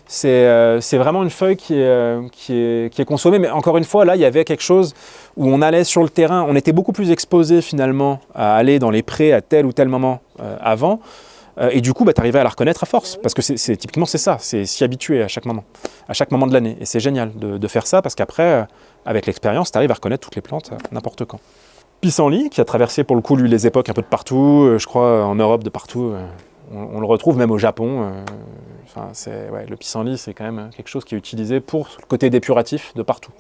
Speaker 2: C'est vraiment une feuille qui est consommée. Mais encore une fois, là, il y avait quelque chose où on allait sur le terrain. On était beaucoup plus exposé, finalement, à aller dans les prés à tel ou tel moment avant. Et du coup, tu arrivais à la reconnaître à force. Parce que typiquement, c'est ça. C'est s'y habituer à chaque moment de l'année. Et c'est génial de faire ça parce qu'après, avec l'expérience, tu arrives à reconnaître toutes les plantes n'importe quand. Pissenlit, qui a traversé pour le coup lui les époques un peu de partout, je crois en Europe de partout, on le retrouve même au Japon. Le pissenlit c'est quand même quelque chose qui est utilisé pour le côté dépuratif de partout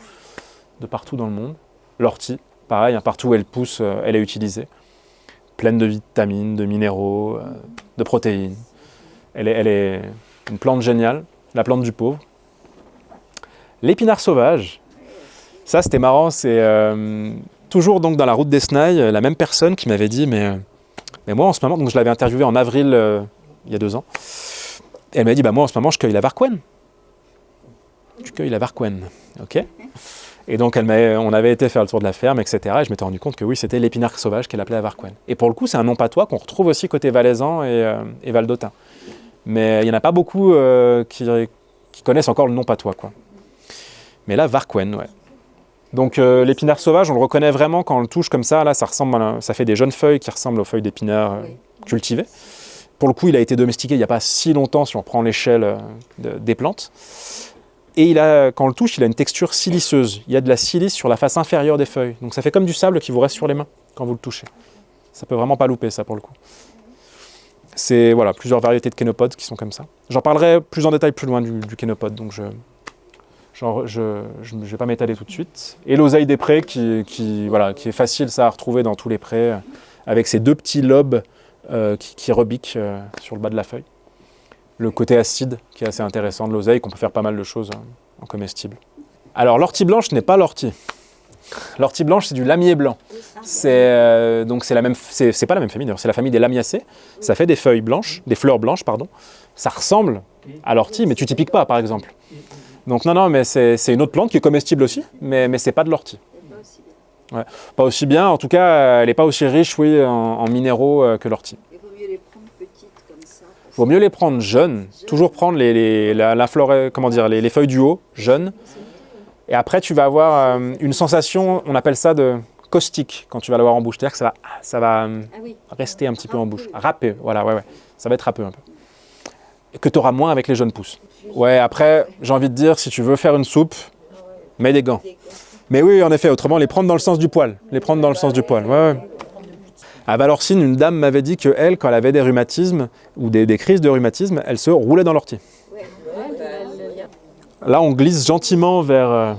Speaker 2: dans le monde. L'ortie, pareil, partout où elle pousse, elle est utilisée, pleine de vitamines, de minéraux, de protéines. Elle est une plante géniale, la plante du pauvre. L'épinard sauvage, ça c'était marrant, c'est... toujours donc dans la route d'Esnaï, la même personne qui m'avait dit mais moi en ce moment, donc je l'avais interviewé en avril il y a 2 ans, et elle m'a dit moi en ce moment je cueille la varquenne. Tu cueilles la varquenne, ok. Et donc on avait été faire le tour de la ferme, etc. Et je m'étais rendu compte que oui, c'était l'épinard sauvage qu'elle appelait la varquenne. Et pour le coup, c'est un nom patois qu'on retrouve aussi côté valaisan et valdotin. Mais il n'y en a pas beaucoup qui connaissent encore le nom patois, quoi. Mais là, varquenne, ouais. Donc l'épinard sauvage, on le reconnaît vraiment quand on le touche comme ça. Là, ça fait des jeunes feuilles qui ressemblent aux feuilles d'épinard cultivées. Pour le coup, il a été domestiqué il n'y a pas si longtemps si on prend l'échelle des plantes. Et quand on le touche, il a une texture siliceuse. Il y a de la silice sur la face inférieure des feuilles. Donc ça fait comme du sable qui vous reste sur les mains quand vous le touchez. Ça peut vraiment pas louper ça pour le coup. C'est plusieurs variétés de kénopodes qui sont comme ça. J'en parlerai plus en détail plus loin du kénopode, donc je ne vais pas m'étaler tout de suite. Et l'oseille des prés qui est facile ça, à retrouver dans tous les prés, avec ces 2 petits lobes qui rebiquent sur le bas de la feuille. Le côté acide qui est assez intéressant de l'oseille, qu'on peut faire pas mal de choses en comestible. Alors l'ortie blanche n'est pas l'ortie. L'ortie blanche, c'est du lamier blanc. C'est pas la même famille, d'ailleurs, c'est la famille des lamiacées. Ça fait des feuilles blanches, des fleurs blanches, pardon. Ça ressemble à l'ortie, mais tu t'y piques pas, par exemple. Donc non, mais c'est une autre plante qui est comestible aussi, mais c'est pas de l'ortie. Ouais. Pas aussi bien, en tout cas, elle n'est pas aussi riche, en minéraux que l'ortie.
Speaker 4: Il vaut mieux les prendre petites comme ça.
Speaker 2: Il vaut mieux les prendre jeunes, toujours prendre la fleur, les feuilles du haut, jeunes. Et après, tu vas avoir une sensation, on appelle ça de caustique, quand tu vas l'avoir en bouche. C'est-à-dire que ça va rester un petit peu en bouche. Râpé, voilà, ouais. Ça va être râpé un peu. Et que tu auras moins avec les jeunes pousses. Ouais, après, j'ai envie de dire, si tu veux faire une soupe, mets des gants. Mais oui, en effet, autrement, les prendre dans le sens du poil. Ouais. À Valorcine, une dame m'avait dit que elle, quand elle avait des rhumatismes ou des crises de rhumatisme, elle se roulait dans l'ortie. Là, on glisse gentiment vers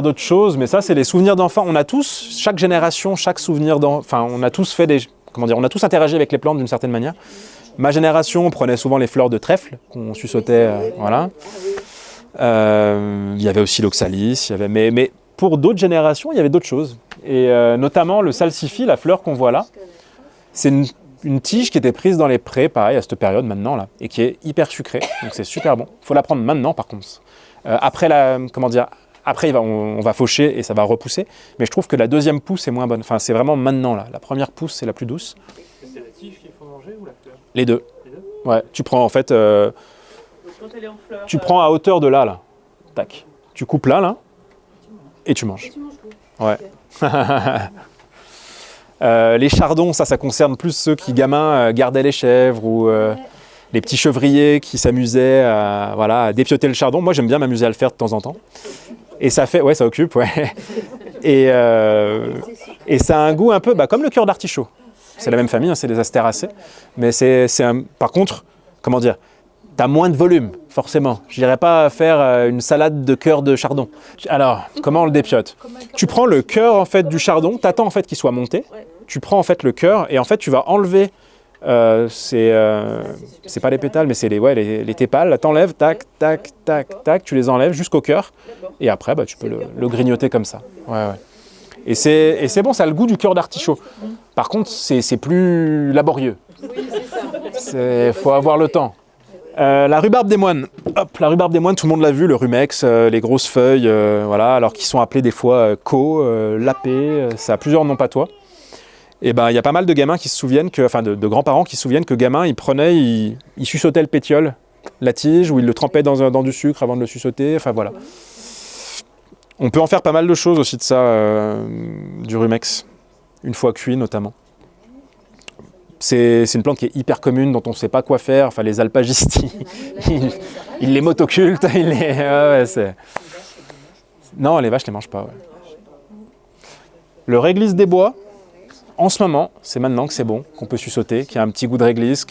Speaker 2: d'autres choses, mais ça, c'est les souvenirs d'enfants. On a tous, chaque génération, chaque souvenir d'enfant, on a tous fait on a tous interagi avec les plantes d'une certaine manière. Ma génération prenait souvent les fleurs de trèfle qu'on suçotait, voilà. Il y avait aussi l'oxalis, mais pour d'autres générations, il y avait d'autres choses. Et notamment le salsifis, la fleur qu'on voit là, c'est une tige qui était prise dans les prés, pareil, à cette période maintenant, là, et qui est hyper sucrée, donc c'est super bon. Il faut la prendre maintenant, par contre. Après, on va faucher et ça va repousser, mais je trouve que la deuxième pousse est moins bonne. Enfin, c'est vraiment maintenant, là. La première pousse, c'est la plus douce.
Speaker 5: C'est la tige qu'il faut manger ou la fleur?
Speaker 2: Les deux. Ouais, tu prends en fait...
Speaker 3: Donc, quand elle est en fleur,
Speaker 2: tu prends à hauteur de là. Tac. Tu coupes là, et tu manges. Ouais. Les chardons, ça concerne plus ceux qui, gamins, gardaient les chèvres ou les petits chevriers qui s'amusaient à dépioter le chardon. Moi, j'aime bien m'amuser à le faire de temps en temps. Et ça fait... Ouais, ça occupe, ouais. Et ça a un goût un peu comme le cœur d'artichaut. C'est la même famille, hein, c'est des astéracées. Mais par contre, comment dire, t'as moins de volume, forcément. Je n'irais pas faire une salade de cœur de chardon. Alors, comment on le dépiote? Tu prends le cœur en fait, du chardon, t'attends en fait, qu'il soit monté. Tu prends en fait, le cœur et en fait, tu vas enlever... c'est pas les pétales, mais c'est les tépales. Là, t'enlèves, tac, tac, tac, tac, tu les enlèves jusqu'au cœur. Et après, tu peux le grignoter comme ça. Ouais. Et c'est bon, ça a le goût du cœur d'artichaut. Par contre, c'est plus laborieux. Il faut avoir le temps. La rhubarbe des moines. Hop, la rhubarbe des moines, tout le monde l'a vu, le rumex, les grosses feuilles, alors qu'ils sont appelés des fois co, lapé, ça a plusieurs noms patois. Et il y a pas mal de gamins qui se souviennent de grands-parents qui se souviennent que gamin, ils suçotaient le pétiole, la tige, ou ils le trempaient dans du sucre avant de le suçoter, voilà. On peut en faire pas mal de choses aussi de ça, du rumex, une fois cuit notamment. C'est une plante qui est hyper commune, dont on ne sait pas quoi faire. Enfin, les alpagistes, ils les motocultent. Non, les vaches ne les mangent pas. Ouais. Le réglisse des bois, en ce moment, c'est maintenant que c'est bon, qu'on peut suçoter, qu'il y a un petit goût de réglisse.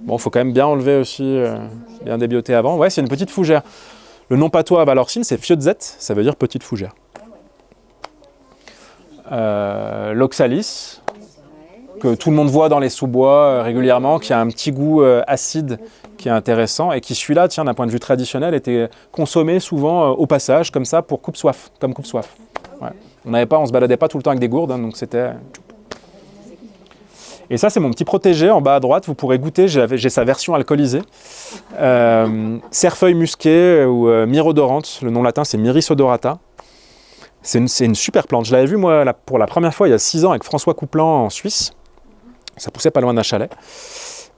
Speaker 2: Bon, il faut quand même bien enlever aussi, bien débioter avant. Ouais, c'est une petite fougère. Le nom patois à Valorcine, c'est Fiotzette, ça veut dire petite fougère. L'oxalis, que tout le monde voit dans les sous-bois régulièrement, qui a un petit goût acide qui est intéressant et qui, celui-là, d'un point de vue traditionnel, était consommé souvent au passage, comme ça, pour coupe-soif, comme coupe-soif. Ouais. On se baladait pas tout le temps avec des gourdes, donc c'était... Et ça, c'est mon petit protégé en bas à droite, vous pourrez goûter, j'ai sa version alcoolisée. Cerfeuil musqué ou myrrhe odorante, le nom latin c'est Myrrhis odorata. C'est une super plante, je l'avais vue moi pour la première fois il y a 6 ans avec François Couplan en Suisse. Ça poussait pas loin d'un chalet.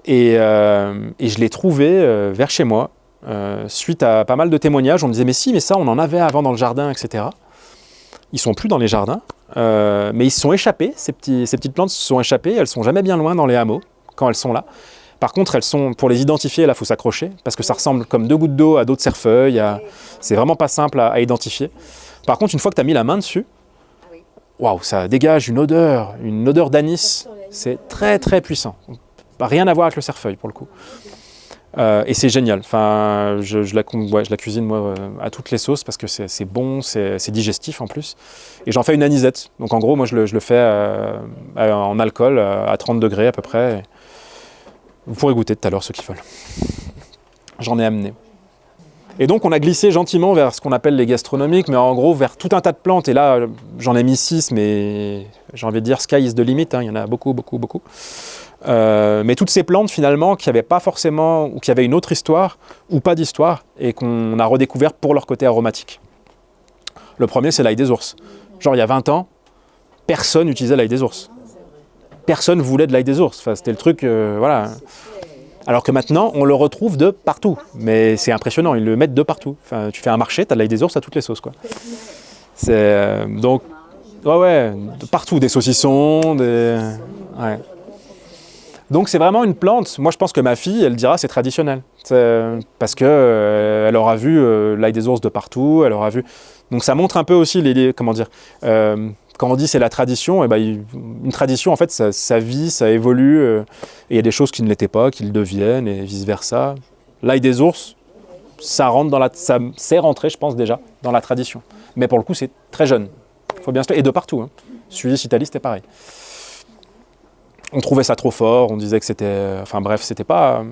Speaker 2: Et je l'ai trouvé vers chez moi, suite à pas mal de témoignages. On me disait mais ça on en avait avant dans le jardin, etc. Ils sont plus dans les jardins, mais ils se sont échappés, ces petites plantes se sont échappées, elles sont jamais bien loin dans les hameaux quand elles sont là. Par contre, pour les identifier, là, il faut s'accrocher, parce que ça ressemble comme 2 gouttes d'eau à d'autres cerfeuilles, c'est vraiment pas simple à identifier. Par contre, une fois que tu as mis la main dessus, waouh, ça dégage une odeur d'anis, c'est très très puissant. Rien à voir avec le cerfeuil pour le coup. Et c'est génial. Enfin, je la cuisine moi à toutes les sauces parce que c'est bon, c'est digestif en plus. Et j'en fais une anisette. Donc en gros, moi je le fais en alcool à 30 degrés à peu près. Vous pourrez goûter tout à l'heure ceux qui veulent. J'en ai amené. Et donc on a glissé gentiment vers ce qu'on appelle les gastronomiques, mais en gros vers tout un tas de plantes. Et là, j'en ai mis 6, mais j'ai envie de dire sky is the limit. Il y en a beaucoup, beaucoup, beaucoup. Mais toutes ces plantes finalement qui n'avaient pas forcément, ou qui avaient une autre histoire, ou pas d'histoire, et qu'on a redécouvert pour leur côté aromatique. Le premier, c'est l'ail des ours. Genre il y a 20 ans, personne n'utilisait l'ail des ours. Personne voulait de l'ail des ours. Enfin, c'était le truc, voilà. Alors que maintenant, on le retrouve de partout. Mais c'est impressionnant, ils le mettent de partout. Enfin, tu fais un marché, tu as de l'ail des ours à toutes les sauces, quoi. C'est donc, ouais, de partout, des saucissons, ouais. Donc c'est vraiment une plante. Moi, je pense que ma fille, elle dira c'est traditionnel, parce que elle aura vu l'ail des ours de partout, elle aura vu. Donc ça montre un peu aussi comment quand on dit c'est la tradition, une tradition, en fait, ça vit, ça évolue, et il y a des choses qui ne l'étaient pas, qui le deviennent, et vice-versa. L'ail des ours, ça c'est rentré, je pense, déjà, dans la tradition. Mais pour le coup, c'est très jeune. Faut bien se... Et de partout. Hein. Suisse, Italie, c'était pareil. On trouvait ça trop fort, on disait que c'était... Enfin bref, c'était pas...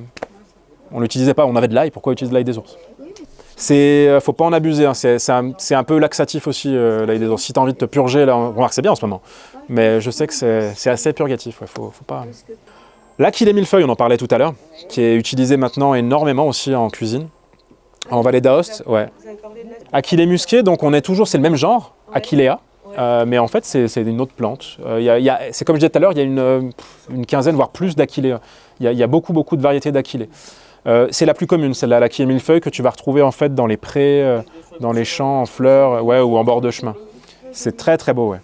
Speaker 2: On l'utilisait pas, on avait de l'ail, pourquoi utiliser l'ail des ours? Faut pas en abuser, hein. C'est un peu laxatif aussi, l'ail des ours. Si tu as envie de te purger, là, on remarque c'est bien en ce moment. Mais je sais que c'est assez purgatif, ouais, faut pas... L'Achillée millefeuille, on en parlait tout à l'heure, qui est utilisé maintenant énormément aussi en cuisine. En Vallée d'Aoste, ouais. Achillée musquée, donc on est toujours, c'est le même genre, Achillea, mais en fait c'est une autre plante. C'est comme je disais tout à l'heure, il y a une quinzaine, voire plus d'Achillea. Il y a beaucoup de variétés d'Achillée. C'est la plus commune, celle-là, l'Achillée millefeuille, que tu vas retrouver en fait dans les prés, dans les champs, en fleurs, ouais, ou en bord de chemin. C'est très beau, ouais.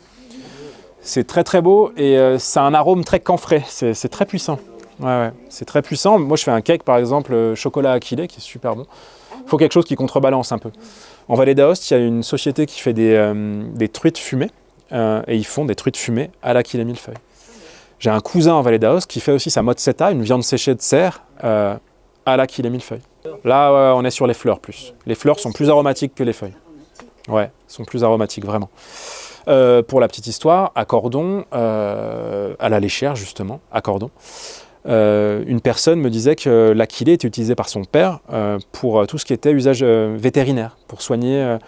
Speaker 2: C'est très beau et ça a un arôme très camphré, c'est très puissant. Ouais, c'est très puissant. Moi je fais un cake par exemple, chocolat Achillée, qui est super bon. Il faut quelque chose qui contrebalance un peu. En Vallée d'Aoste, il y a une société qui fait des truites fumées, et ils font des truites fumées à l'Achillée millefeuille. J'ai un cousin en Vallée d'Aoste qui fait aussi sa mozzetta, une viande séchée de cerf, à l'Achillée millefeuille. Là, on est sur les fleurs plus. Les fleurs sont plus aromatiques que les feuilles. Ouais, sont plus aromatiques, vraiment. Pour la petite histoire, à Cordon, à la Léchère justement, à Cordon, une personne me disait que l'Achillée était utilisée par son père pour tout ce qui était usage vétérinaire, pour soigner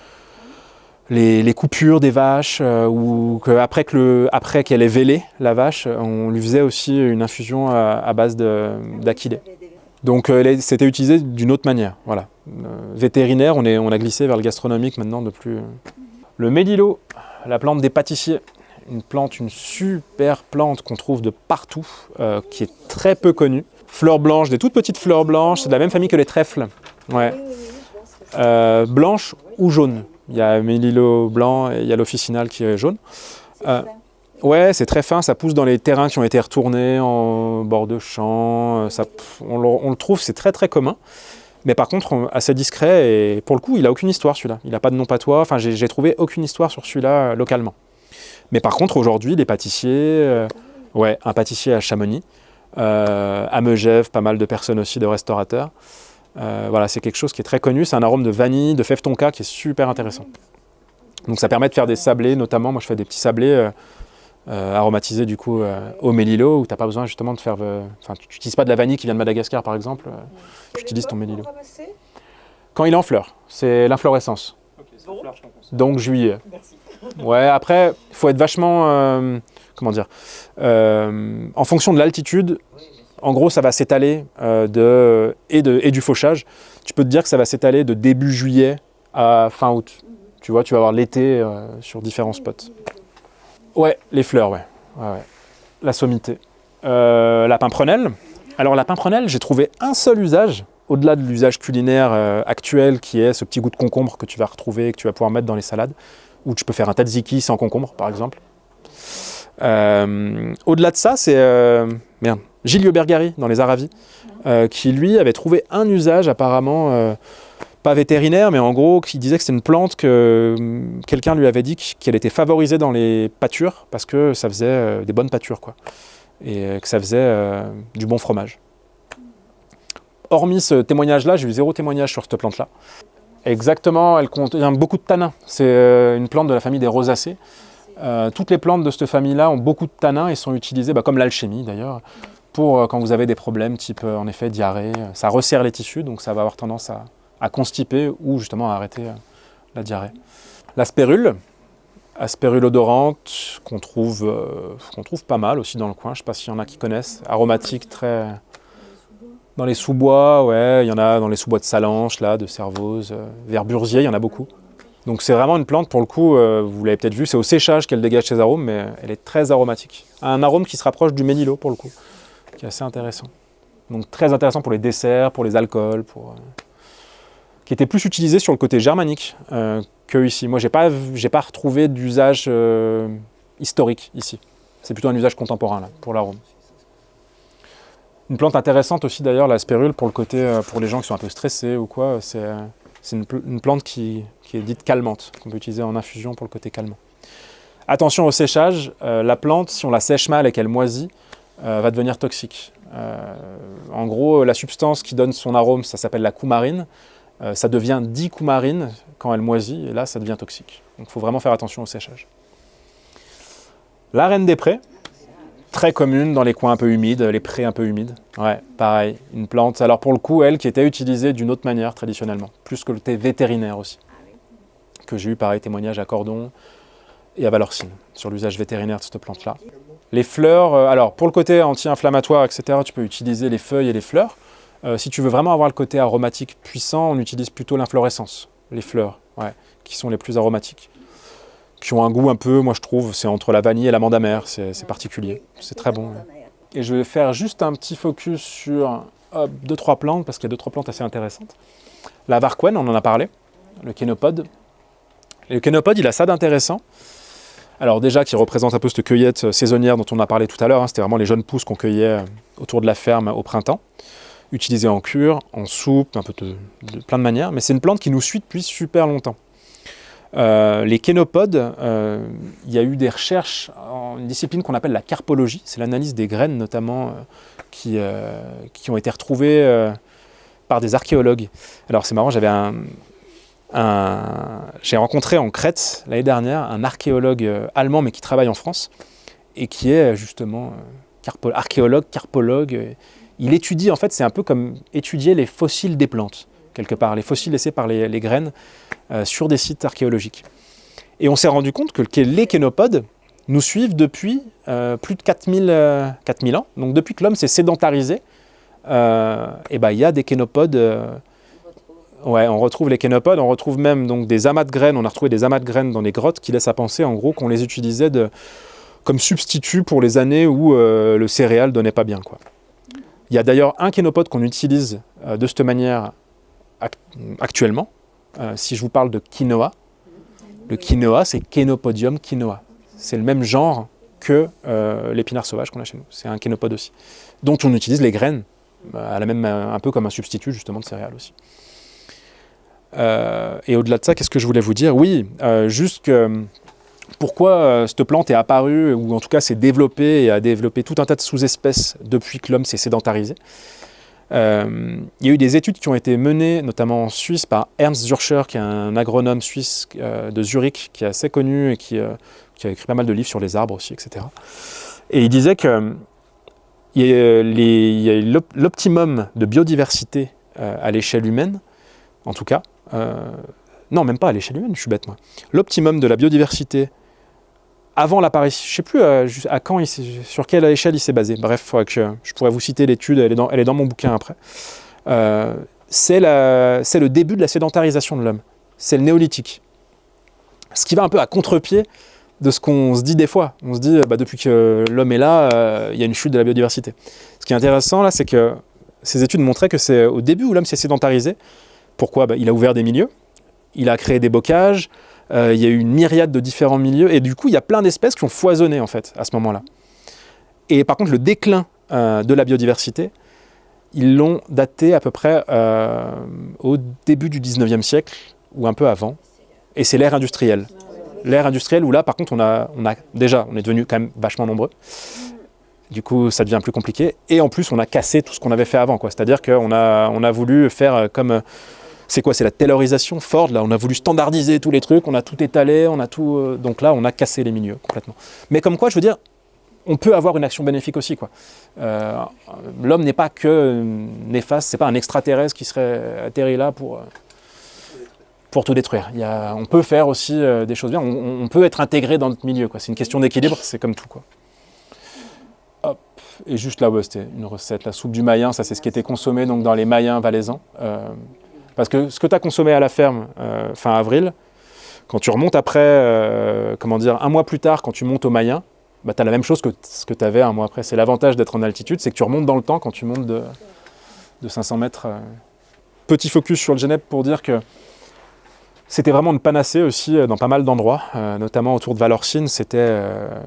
Speaker 2: les coupures des vaches, ou qu'après qu'elle ait vélé la vache, on lui faisait aussi une infusion à base d'Achillée. Donc c'était utilisé d'une autre manière. Voilà. Vétérinaire, on a glissé vers le gastronomique maintenant de plus... Le mélilo, la plante des pâtissiers, une super plante qu'on trouve de partout, qui est très peu connue. Fleurs blanches, des toutes petites fleurs blanches, c'est de la même famille que les trèfles. Ouais. Blanches ou jaunes. Il y a mélilo blanc et il y a l'officinal qui est jaune. Ouais, c'est très fin, ça pousse dans les terrains qui ont été retournés en bord de champ. On le trouve, c'est très commun. Mais par contre, assez discret, et pour le coup, il n'a aucune histoire celui-là. Il n'a pas de nom patois, enfin j'ai trouvé aucune histoire sur celui-là localement. Mais par contre, aujourd'hui, les pâtissiers, ouais, un pâtissier à Chamonix, à Megève, pas mal de personnes aussi, de restaurateurs. Voilà, c'est quelque chose qui est très connu, c'est un arôme de vanille, de fève tonka qui est super intéressant. Donc ça permet de faire des sablés, notamment, moi je fais des petits sablés aromatisés du coup au mélilo, où tu n'as pas besoin justement de faire... Enfin, tu n'utilises pas de la vanille qui vient de Madagascar par exemple, tu utilises ton mélilo. Quand il est en fleurs, c'est l'inflorescence. Donc juillet. Ouais, après, il faut être vachement... comment dire en fonction de l'altitude, en gros, ça va s'étaler et du fauchage. Tu peux te dire que ça va s'étaler de début juillet à fin août. Tu vois, tu vas avoir l'été sur différents spots. Ouais, les fleurs, ouais. La sommité. La pimprenelle. Alors la pimprenelle, j'ai trouvé un seul usage, au-delà de l'usage culinaire actuel, qui est ce petit goût de concombre que tu vas retrouver, que tu vas pouvoir mettre dans les salades, où tu peux faire un tzatziki sans concombre, par exemple. Au-delà de ça, c'est Giulio Bergari, dans les Aravis, qui lui avait trouvé un usage apparemment, pas vétérinaire, mais en gros, qui disait que c'était une plante que quelqu'un lui avait dit qu'elle était favorisée dans les pâtures, parce que ça faisait des bonnes pâtures, quoi. Et que ça faisait du bon fromage. Hormis ce témoignage-là, j'ai eu 0 témoignage sur cette plante-là. Exactement, elle contient beaucoup de tanins. C'est une plante de la famille des rosacées. Toutes les plantes de cette famille-là ont beaucoup de tanins et sont utilisées, comme l'alchimie d'ailleurs, pour quand vous avez des problèmes type en effet diarrhée. Ça resserre les tissus, donc ça va avoir tendance à constiper ou justement à arrêter la diarrhée. La spérule, Aspérule odorante, qu'on trouve pas mal aussi dans le coin. Je ne sais pas s'il y en a qui connaissent. Aromatique, très... Dans les sous-bois, ouais, il y en a dans les sous-bois de Salanches, là, de Servoz, vers Burzier, il y en a beaucoup. Donc c'est vraiment une plante, pour le coup, vous l'avez peut-être vu, c'est au séchage qu'elle dégage ses arômes, mais elle est très aromatique. Un arôme qui se rapproche du mélilo, pour le coup, qui est assez intéressant. Donc très intéressant pour les desserts, pour les alcools, qui était plus utilisé sur le côté germanique que ici. Moi, j'ai pas retrouvé d'usage historique ici. C'est plutôt un usage contemporain, là, pour l'arôme. Une plante intéressante aussi, d'ailleurs, la spérule, pour le côté, pour les gens qui sont un peu stressés ou quoi, c'est une plante qui est dite calmante, qu'on peut utiliser en infusion pour le côté calmant. Attention au séchage, la plante, si on la sèche mal et qu'elle moisit, va devenir toxique. En gros, la substance qui donne son arôme, ça s'appelle la coumarine. Ça devient dicoumarine quand elle moisit, et là, ça devient toxique. Donc, il faut vraiment faire attention au séchage. La reine des prés, très commune dans les coins un peu humides, les prés un peu humides. Ouais, pareil, une plante. Alors, pour le coup, elle qui était utilisée d'une autre manière traditionnellement, plus que le thé vétérinaire aussi. Que j'ai eu, pareil, témoignage à Cordon et à Valorcine sur l'usage vétérinaire de cette plante-là. Les fleurs, alors pour le côté anti-inflammatoire, etc., tu peux utiliser les feuilles et les fleurs. Si tu veux vraiment avoir le côté aromatique puissant, on utilise plutôt l'inflorescence, les fleurs, ouais, qui sont les plus aromatiques. Qui ont un goût un peu, moi je trouve, c'est entre la vanille et l'amande amère, c'est particulier, c'est très bon. Ouais. Et je vais faire juste un petit focus sur 2-3 plantes, parce qu'il y a 2-3 plantes assez intéressantes. La varquenne, on en a parlé, le kénopode. Et le kénopode, il a ça d'intéressant. Alors déjà, qui représente un peu cette cueillette saisonnière dont on a parlé tout à l'heure, hein, c'était vraiment les jeunes pousses qu'on cueillait autour de la ferme au printemps, utilisées en cure, en soupe, un peu de plein de manières, mais c'est une plante qui nous suit depuis super longtemps. Les kénopodes, il y a eu des recherches en une discipline qu'on appelle la carpologie, c'est l'analyse des graines notamment qui ont été retrouvées par des archéologues. Alors c'est marrant, j'ai rencontré en Crète l'année dernière un archéologue allemand mais qui travaille en France et qui est justement archéologue, carpologue. Il étudie, en fait, c'est un peu comme étudier les fossiles des plantes, quelque part, les fossiles laissés par les graines sur des sites archéologiques. Et on s'est rendu compte que les kénopodes nous suivent depuis plus de 4000 ans. Donc depuis que l'homme s'est sédentarisé, et ben, il y a des kénopodes. Ouais, on retrouve les kénopodes, on retrouve même donc, des amas de graines. On a retrouvé des amas de graines dans les grottes qui laissent à penser en gros qu'on les utilisait comme substitut pour les années où le céréal donnait pas bien, quoi. Il y a d'ailleurs un kénopode qu'on utilise de cette manière actuellement. Si je vous parle de quinoa, le quinoa, c'est Kénopodium quinoa. C'est le même genre que l'épinard sauvage qu'on a chez nous. C'est un kénopode aussi, dont on utilise les graines, un peu comme un substitut justement de céréales aussi. Et au-delà de ça, qu'est-ce que je voulais vous dire ? Oui, juste que pourquoi cette plante est apparue, ou en tout cas s'est développée et a développé tout un tas de sous-espèces depuis que l'homme s'est sédentarisé. Il y a eu des études qui ont été menées, notamment en Suisse, par Ernst Zürcher, qui est un agronome suisse de Zurich, qui est assez connu et qui a écrit pas mal de livres sur les arbres aussi, etc. Et il disait qu'il y a l'optimum de biodiversité à l'échelle humaine, en tout cas. Non, même pas à l'échelle humaine, je suis bête moi. L'optimum de la biodiversité avant l'apparition, je ne sais plus à quand, sur quelle échelle il s'est basé. Bref, je pourrais vous citer l'étude, elle est dans mon bouquin après. C'est le début de la sédentarisation de l'homme. C'est le néolithique. Ce qui va un peu à contre-pied de ce qu'on se dit des fois. On se dit, depuis que l'homme est là, il y a une chute de la biodiversité. Ce qui est intéressant là, c'est que ces études montraient que c'est au début où l'homme s'est sédentarisé. Pourquoi ? Il a ouvert des milieux, il a créé des bocages, il y a eu une myriade de différents milieux, et du coup, il y a plein d'espèces qui ont foisonné, en fait, à ce moment-là. Et par contre, le déclin de la biodiversité, ils l'ont daté à peu près au début du 19e siècle, ou un peu avant, et c'est l'ère industrielle. L'ère industrielle où là, par contre, on est devenu quand même vachement nombreux. Du coup, ça devient plus compliqué. Et en plus, on a cassé tout ce qu'on avait fait avant, quoi. C'est-à-dire qu'on a voulu faire comme... C'est quoi ? C'est la taylorisation Ford, là, on a voulu standardiser tous les trucs, on a tout étalé, on a tout... donc là, on a cassé les milieux, complètement. Mais comme quoi, je veux dire, on peut avoir une action bénéfique aussi, quoi. L'homme n'est pas que néfaste, c'est pas un extraterrestre qui serait atterri là pour tout détruire. On peut faire aussi des choses bien, on peut être intégré dans notre milieu, quoi. C'est une question d'équilibre, c'est comme tout, quoi. Hop. Et juste là, c'était une recette, la soupe du Mayen, ça c'est ce qui était consommé donc, dans les Mayens valaisans. Parce que ce que tu as consommé à la ferme fin avril, quand tu remontes après, un mois plus tard, quand tu montes au Mayen, tu as la même chose que ce que tu avais un mois après. C'est l'avantage d'être en altitude, c'est que tu remontes dans le temps quand tu montes de 500 mètres. Petit focus sur le Genep pour dire que c'était vraiment une panacée aussi dans pas mal d'endroits, notamment autour de Valorcine. C'était,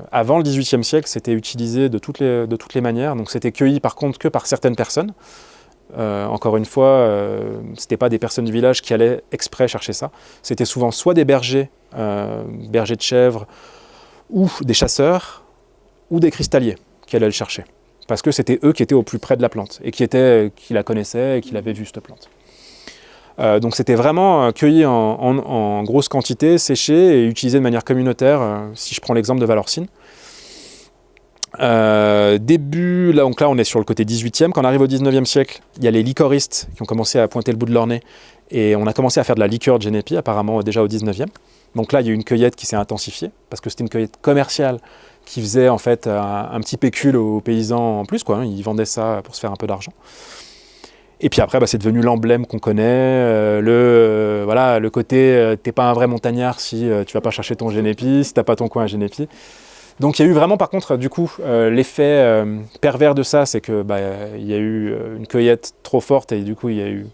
Speaker 2: avant le XVIIIe siècle, c'était utilisé de toutes les manières. Donc c'était cueilli par contre que par certaines personnes. Encore une fois, c'était pas des personnes du village qui allaient exprès chercher ça. C'était souvent soit des bergers de chèvres, ou des chasseurs, ou des cristalliers qui allaient le chercher. Parce que c'était eux qui étaient au plus près de la plante, et qui la connaissaient, et qui l'avaient vue, cette plante. Donc c'était vraiment cueilli en grosse quantité, séché, et utilisé de manière communautaire, si je prends l'exemple de Valorcine. Donc là on est sur le côté 18e, quand on arrive au 19e siècle, il y a les liquoristes qui ont commencé à pointer le bout de leur nez, et on a commencé à faire de la liqueur de génépi, apparemment déjà au 19e. Donc là il y a eu une cueillette qui s'est intensifiée, parce que c'était une cueillette commerciale, qui faisait en fait un petit pécule aux paysans en plus, quoi, hein, ils vendaient ça pour se faire un peu d'argent. Et puis après, c'est devenu l'emblème qu'on connaît, le côté t'es pas un vrai montagnard si tu vas pas chercher ton génépi, si t'as pas ton coin à génépi. Donc il y a eu vraiment par contre du coup l'effet pervers de ça, c'est que il y a eu une cueillette trop forte et du coup il y a eu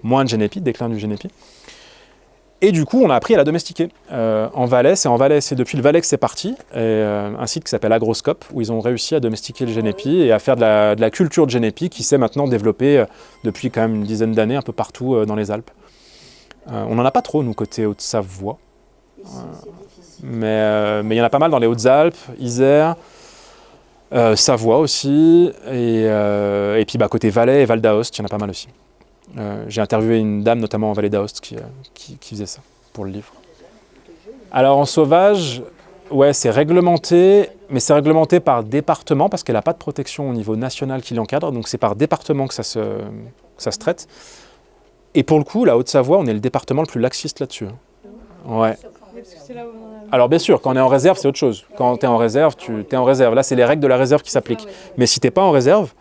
Speaker 2: moins de génépi, déclin du génépi. Et du coup on a appris à la domestiquer en Valais, c'est depuis le Valais que c'est parti, un site qui s'appelle Agroscope, où ils ont réussi à domestiquer le génépi et à faire de la culture de génépi qui s'est maintenant développée depuis quand même une dizaine d'années un peu partout dans les Alpes. On n'en a pas trop nous côté Haute-Savoie. Mais il y en a pas mal dans les Hautes-Alpes, Isère, Savoie aussi, et puis côté Valais et Val d'Aoste, il y en a pas mal aussi. J'ai interviewé une dame notamment en Vallée d'Aoste qui faisait ça pour le livre. Alors en sauvage, ouais, c'est réglementé, mais c'est réglementé par département parce qu'elle n'a pas de protection au niveau national qui l'encadre, donc c'est par département que ça se traite. Et pour le coup, la Haute-Savoie, on est le département le plus laxiste là-dessus. Ouais. Alors bien sûr, quand on est en réserve, c'est autre chose. Quand tu es en réserve, tu es en réserve. Là, c'est les règles de la réserve qui s'appliquent. Mais si tu n'es pas en réserve,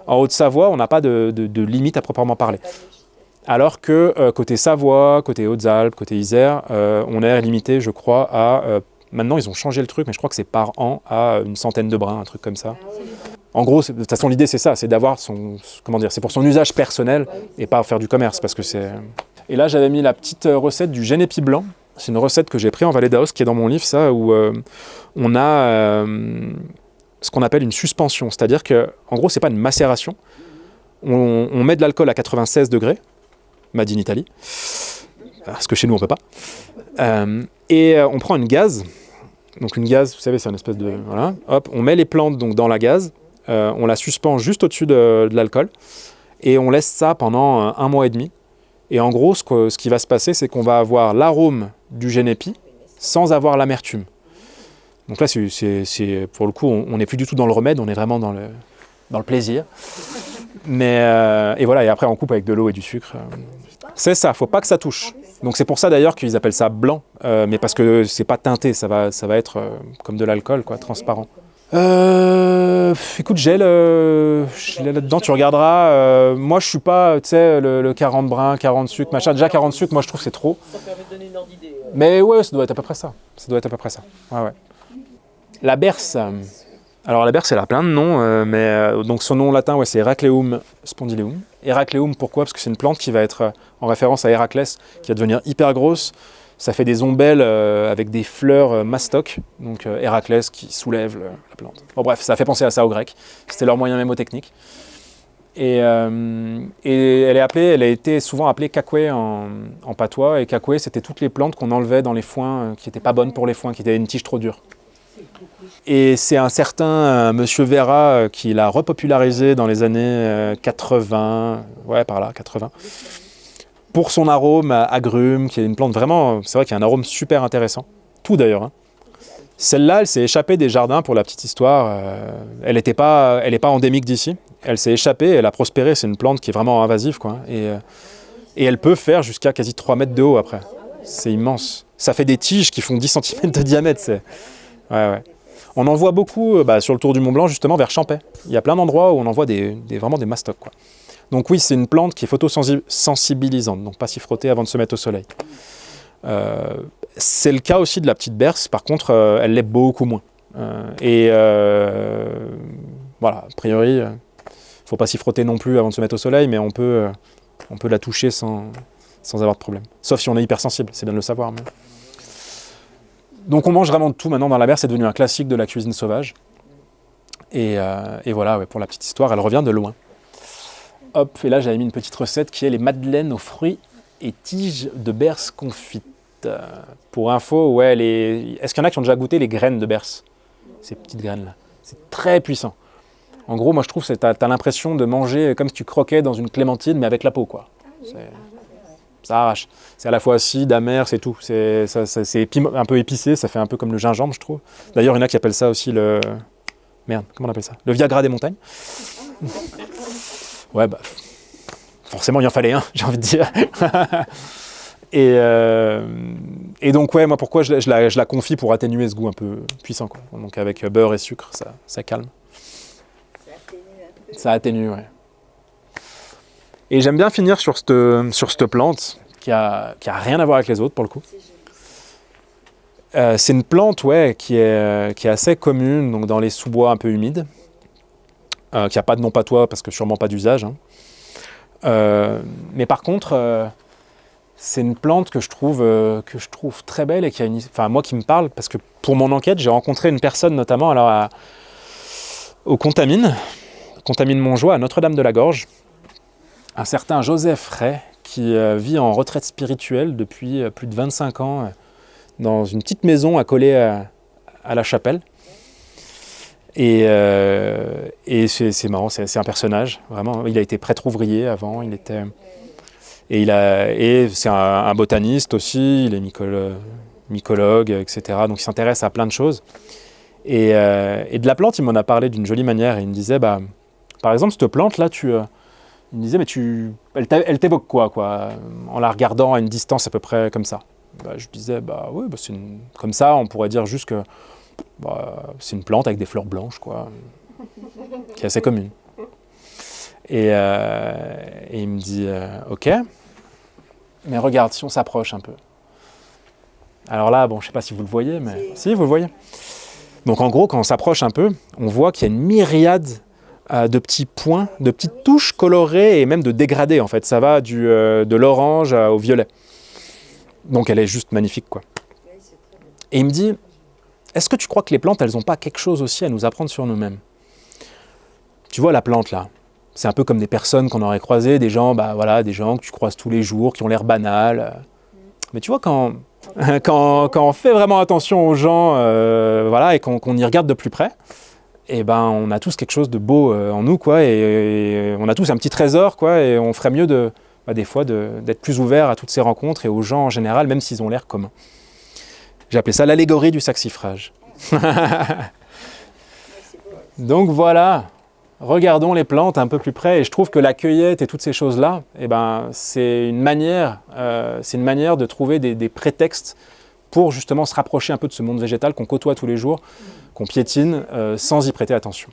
Speaker 2: en Haute-Savoie, on n'a pas de limite à proprement parler. Alors que côté Savoie, côté Hautes-Alpes, côté Isère, on est limité, je crois, à... maintenant, ils ont changé le truc, mais je crois que c'est par an à une centaine de brins, un truc comme ça. En gros, de toute façon, l'idée, c'est ça, c'est d'avoir c'est pour son usage personnel et pas faire du commerce, parce que c'est... Et là, j'avais mis la petite recette du génépi blanc. C'est une recette que j'ai prise en Vallée d'Aoste, qui est dans mon livre, ça, où on a ce qu'on appelle une suspension. C'est-à-dire qu'en gros, ce n'est pas une macération. On met de l'alcool à 96 degrés, made in Italy, parce que chez nous, on ne peut pas. Et on prend une gaze. Donc une gaze, vous savez, c'est une espèce de... Voilà. Hop, on met les plantes donc, dans la gaze. On la suspend juste au-dessus de l'alcool. Et on laisse ça pendant 1 mois et demi. Et en gros, ce qui va se passer, c'est qu'on va avoir l'arôme du génépi sans avoir l'amertume. Donc là, pour le coup, on n'est plus du tout dans le remède, on est vraiment dans le plaisir. Et voilà, et après on coupe avec de l'eau et du sucre. C'est ça, faut pas que ça touche. Donc c'est pour ça d'ailleurs qu'ils appellent ça blanc, mais parce que c'est pas teinté, ça va être comme de l'alcool, quoi, transparent. Écoute, j'ai là-dedans, tu regarderas. Moi, je suis pas, tu sais, le 40 brins, 40 sucres, machin. Déjà 40 sucres, moi, je trouve que c'est trop.
Speaker 3: Ça permet de donner une ordre d'idée.
Speaker 2: Mais ouais, ça doit être à peu près ça. Ouais. La berce. Alors la berce, elle a plein de noms, donc son nom latin, ouais, c'est Heracleum spondyleum. Heracleum, pourquoi ? Parce que c'est une plante qui va être en référence à Héraclès, qui va devenir hyper grosse. Ça fait des ombelles avec des fleurs mastoc, donc Héraclès qui soulève la plante. Bon bref, ça fait penser à ça aux Grecs. C'était leur moyen mémotechnique. Et elle a été souvent appelée cacouet en patois. Et cacouet, c'était toutes les plantes qu'on enlevait dans les foins qui n'étaient pas bonnes pour les foins, qui étaient une tige trop dure. Et c'est un certain Monsieur Vera qui l'a repopularisé dans les années 80, ouais par là, 80, pour son arôme agrume, qui est une plante vraiment, c'est vrai qu'il y a un arôme super intéressant. Tout d'ailleurs. Hein. Celle-là, elle s'est échappée des jardins pour la petite histoire. Elle n'est pas endémique d'ici. Elle s'est échappée, elle a prospéré. C'est une plante qui est vraiment invasive, quoi. Et elle peut faire jusqu'à quasi 3 mètres de haut après. C'est immense. Ça fait des tiges qui font 10 cm de diamètre. Ouais. On en voit beaucoup sur le Tour du Mont Blanc, justement, vers Champais. Il y a plein d'endroits où on en voit vraiment des mastocs, quoi. Donc oui, c'est une plante qui est photosensibilisante, donc pas s'y frotter avant de se mettre au soleil. C'est le cas aussi de la petite berce, par contre, elle l'est beaucoup moins. Voilà, a priori, il ne faut pas s'y frotter non plus avant de se mettre au soleil, mais on peut la toucher sans avoir de problème. Sauf si on est hypersensible, c'est bien de le savoir. Mais... Donc on mange vraiment de tout maintenant dans la berce, c'est devenu un classique de la cuisine sauvage. Et voilà, ouais, pour la petite histoire, elle revient de loin. Hop, et là j'avais mis une petite recette qui est les madeleines aux fruits et tiges de berce confites. Pour info, ouais, est-ce qu'il y en a qui ont déjà goûté les graines de berce? Ces petites graines-là. C'est très puissant. En gros, moi je trouve que t'as l'impression de manger comme si tu croquais dans une clémentine, mais avec la peau, quoi. Ça arrache. C'est à la fois acide, amer, c'est tout. C'est un peu épicé, ça fait un peu comme le gingembre, je trouve. D'ailleurs, il y en a qui appellent ça aussi le... Merde, comment on appelle ça? Le Viagra des montagnes. Ouais, bah... Forcément, il en fallait un, j'ai envie de dire. Et donc, ouais, moi, pourquoi je la confie pour atténuer ce goût un peu puissant, quoi. Donc, avec beurre et sucre, ça calme. Ça atténue, ouais. Et j'aime bien finir sur cette plante qui a rien à voir avec les autres, pour le coup. C'est une plante, ouais, qui est assez commune donc dans les sous-bois un peu humides, qui n'a pas de nom patois parce que sûrement pas d'usage. Hein. Mais par contre, c'est une plante que je trouve très belle et qui a enfin moi qui me parle parce que pour mon enquête, j'ai rencontré une personne notamment alors au Contamine Montjoie à Notre-Dame-de-la-Gorge, un certain Joseph Ray qui vit en retraite spirituelle depuis plus de 25 ans dans une petite maison accolée à la chapelle. Et c'est marrant, c'est un personnage, vraiment. Il a été prêtre ouvrier avant, c'est un botaniste aussi, il est mycologue, etc. Donc il s'intéresse à plein de choses. Et de la plante, il m'en a parlé d'une jolie manière. Il me disait, par exemple, cette plante-là, il me disait, mais elle t'évoque quoi, en la regardant à une distance à peu près comme ça. Je disais, oui, comme ça, on pourrait dire juste que c'est une plante avec des fleurs blanches, quoi, qui est assez commune. Et il me dit, ok, mais regarde, si on s'approche un peu. Alors là, je ne sais pas si vous le voyez, mais si, vous le voyez. Donc en gros, quand on s'approche un peu, on voit qu'il y a une myriade de petits points, de petites touches colorées et même de dégradés, en fait. Ça va de l'orange au violet. Donc elle est juste magnifique, quoi. Et il me dit, est-ce que tu crois que les plantes, elles n'ont pas quelque chose aussi à nous apprendre sur nous-mêmes? Tu vois la plante, là, c'est un peu comme des personnes qu'on aurait croisées, des gens que tu croises tous les jours, qui ont l'air banals. Mais tu vois, quand on fait vraiment attention aux gens, et qu'on y regarde de plus près, on a tous quelque chose de beau en nous, quoi, et on a tous un petit trésor, quoi, et on ferait mieux des fois d'être plus ouvert à toutes ces rencontres et aux gens en général, même s'ils ont l'air communs. J'ai appelé ça l'allégorie du saxifrage. Donc voilà, regardons les plantes un peu plus près, et je trouve que la cueillette et toutes ces choses-là, c'est une manière de trouver des prétextes pour justement se rapprocher un peu de ce monde végétal qu'on côtoie tous les jours, qu'on piétine sans y prêter attention.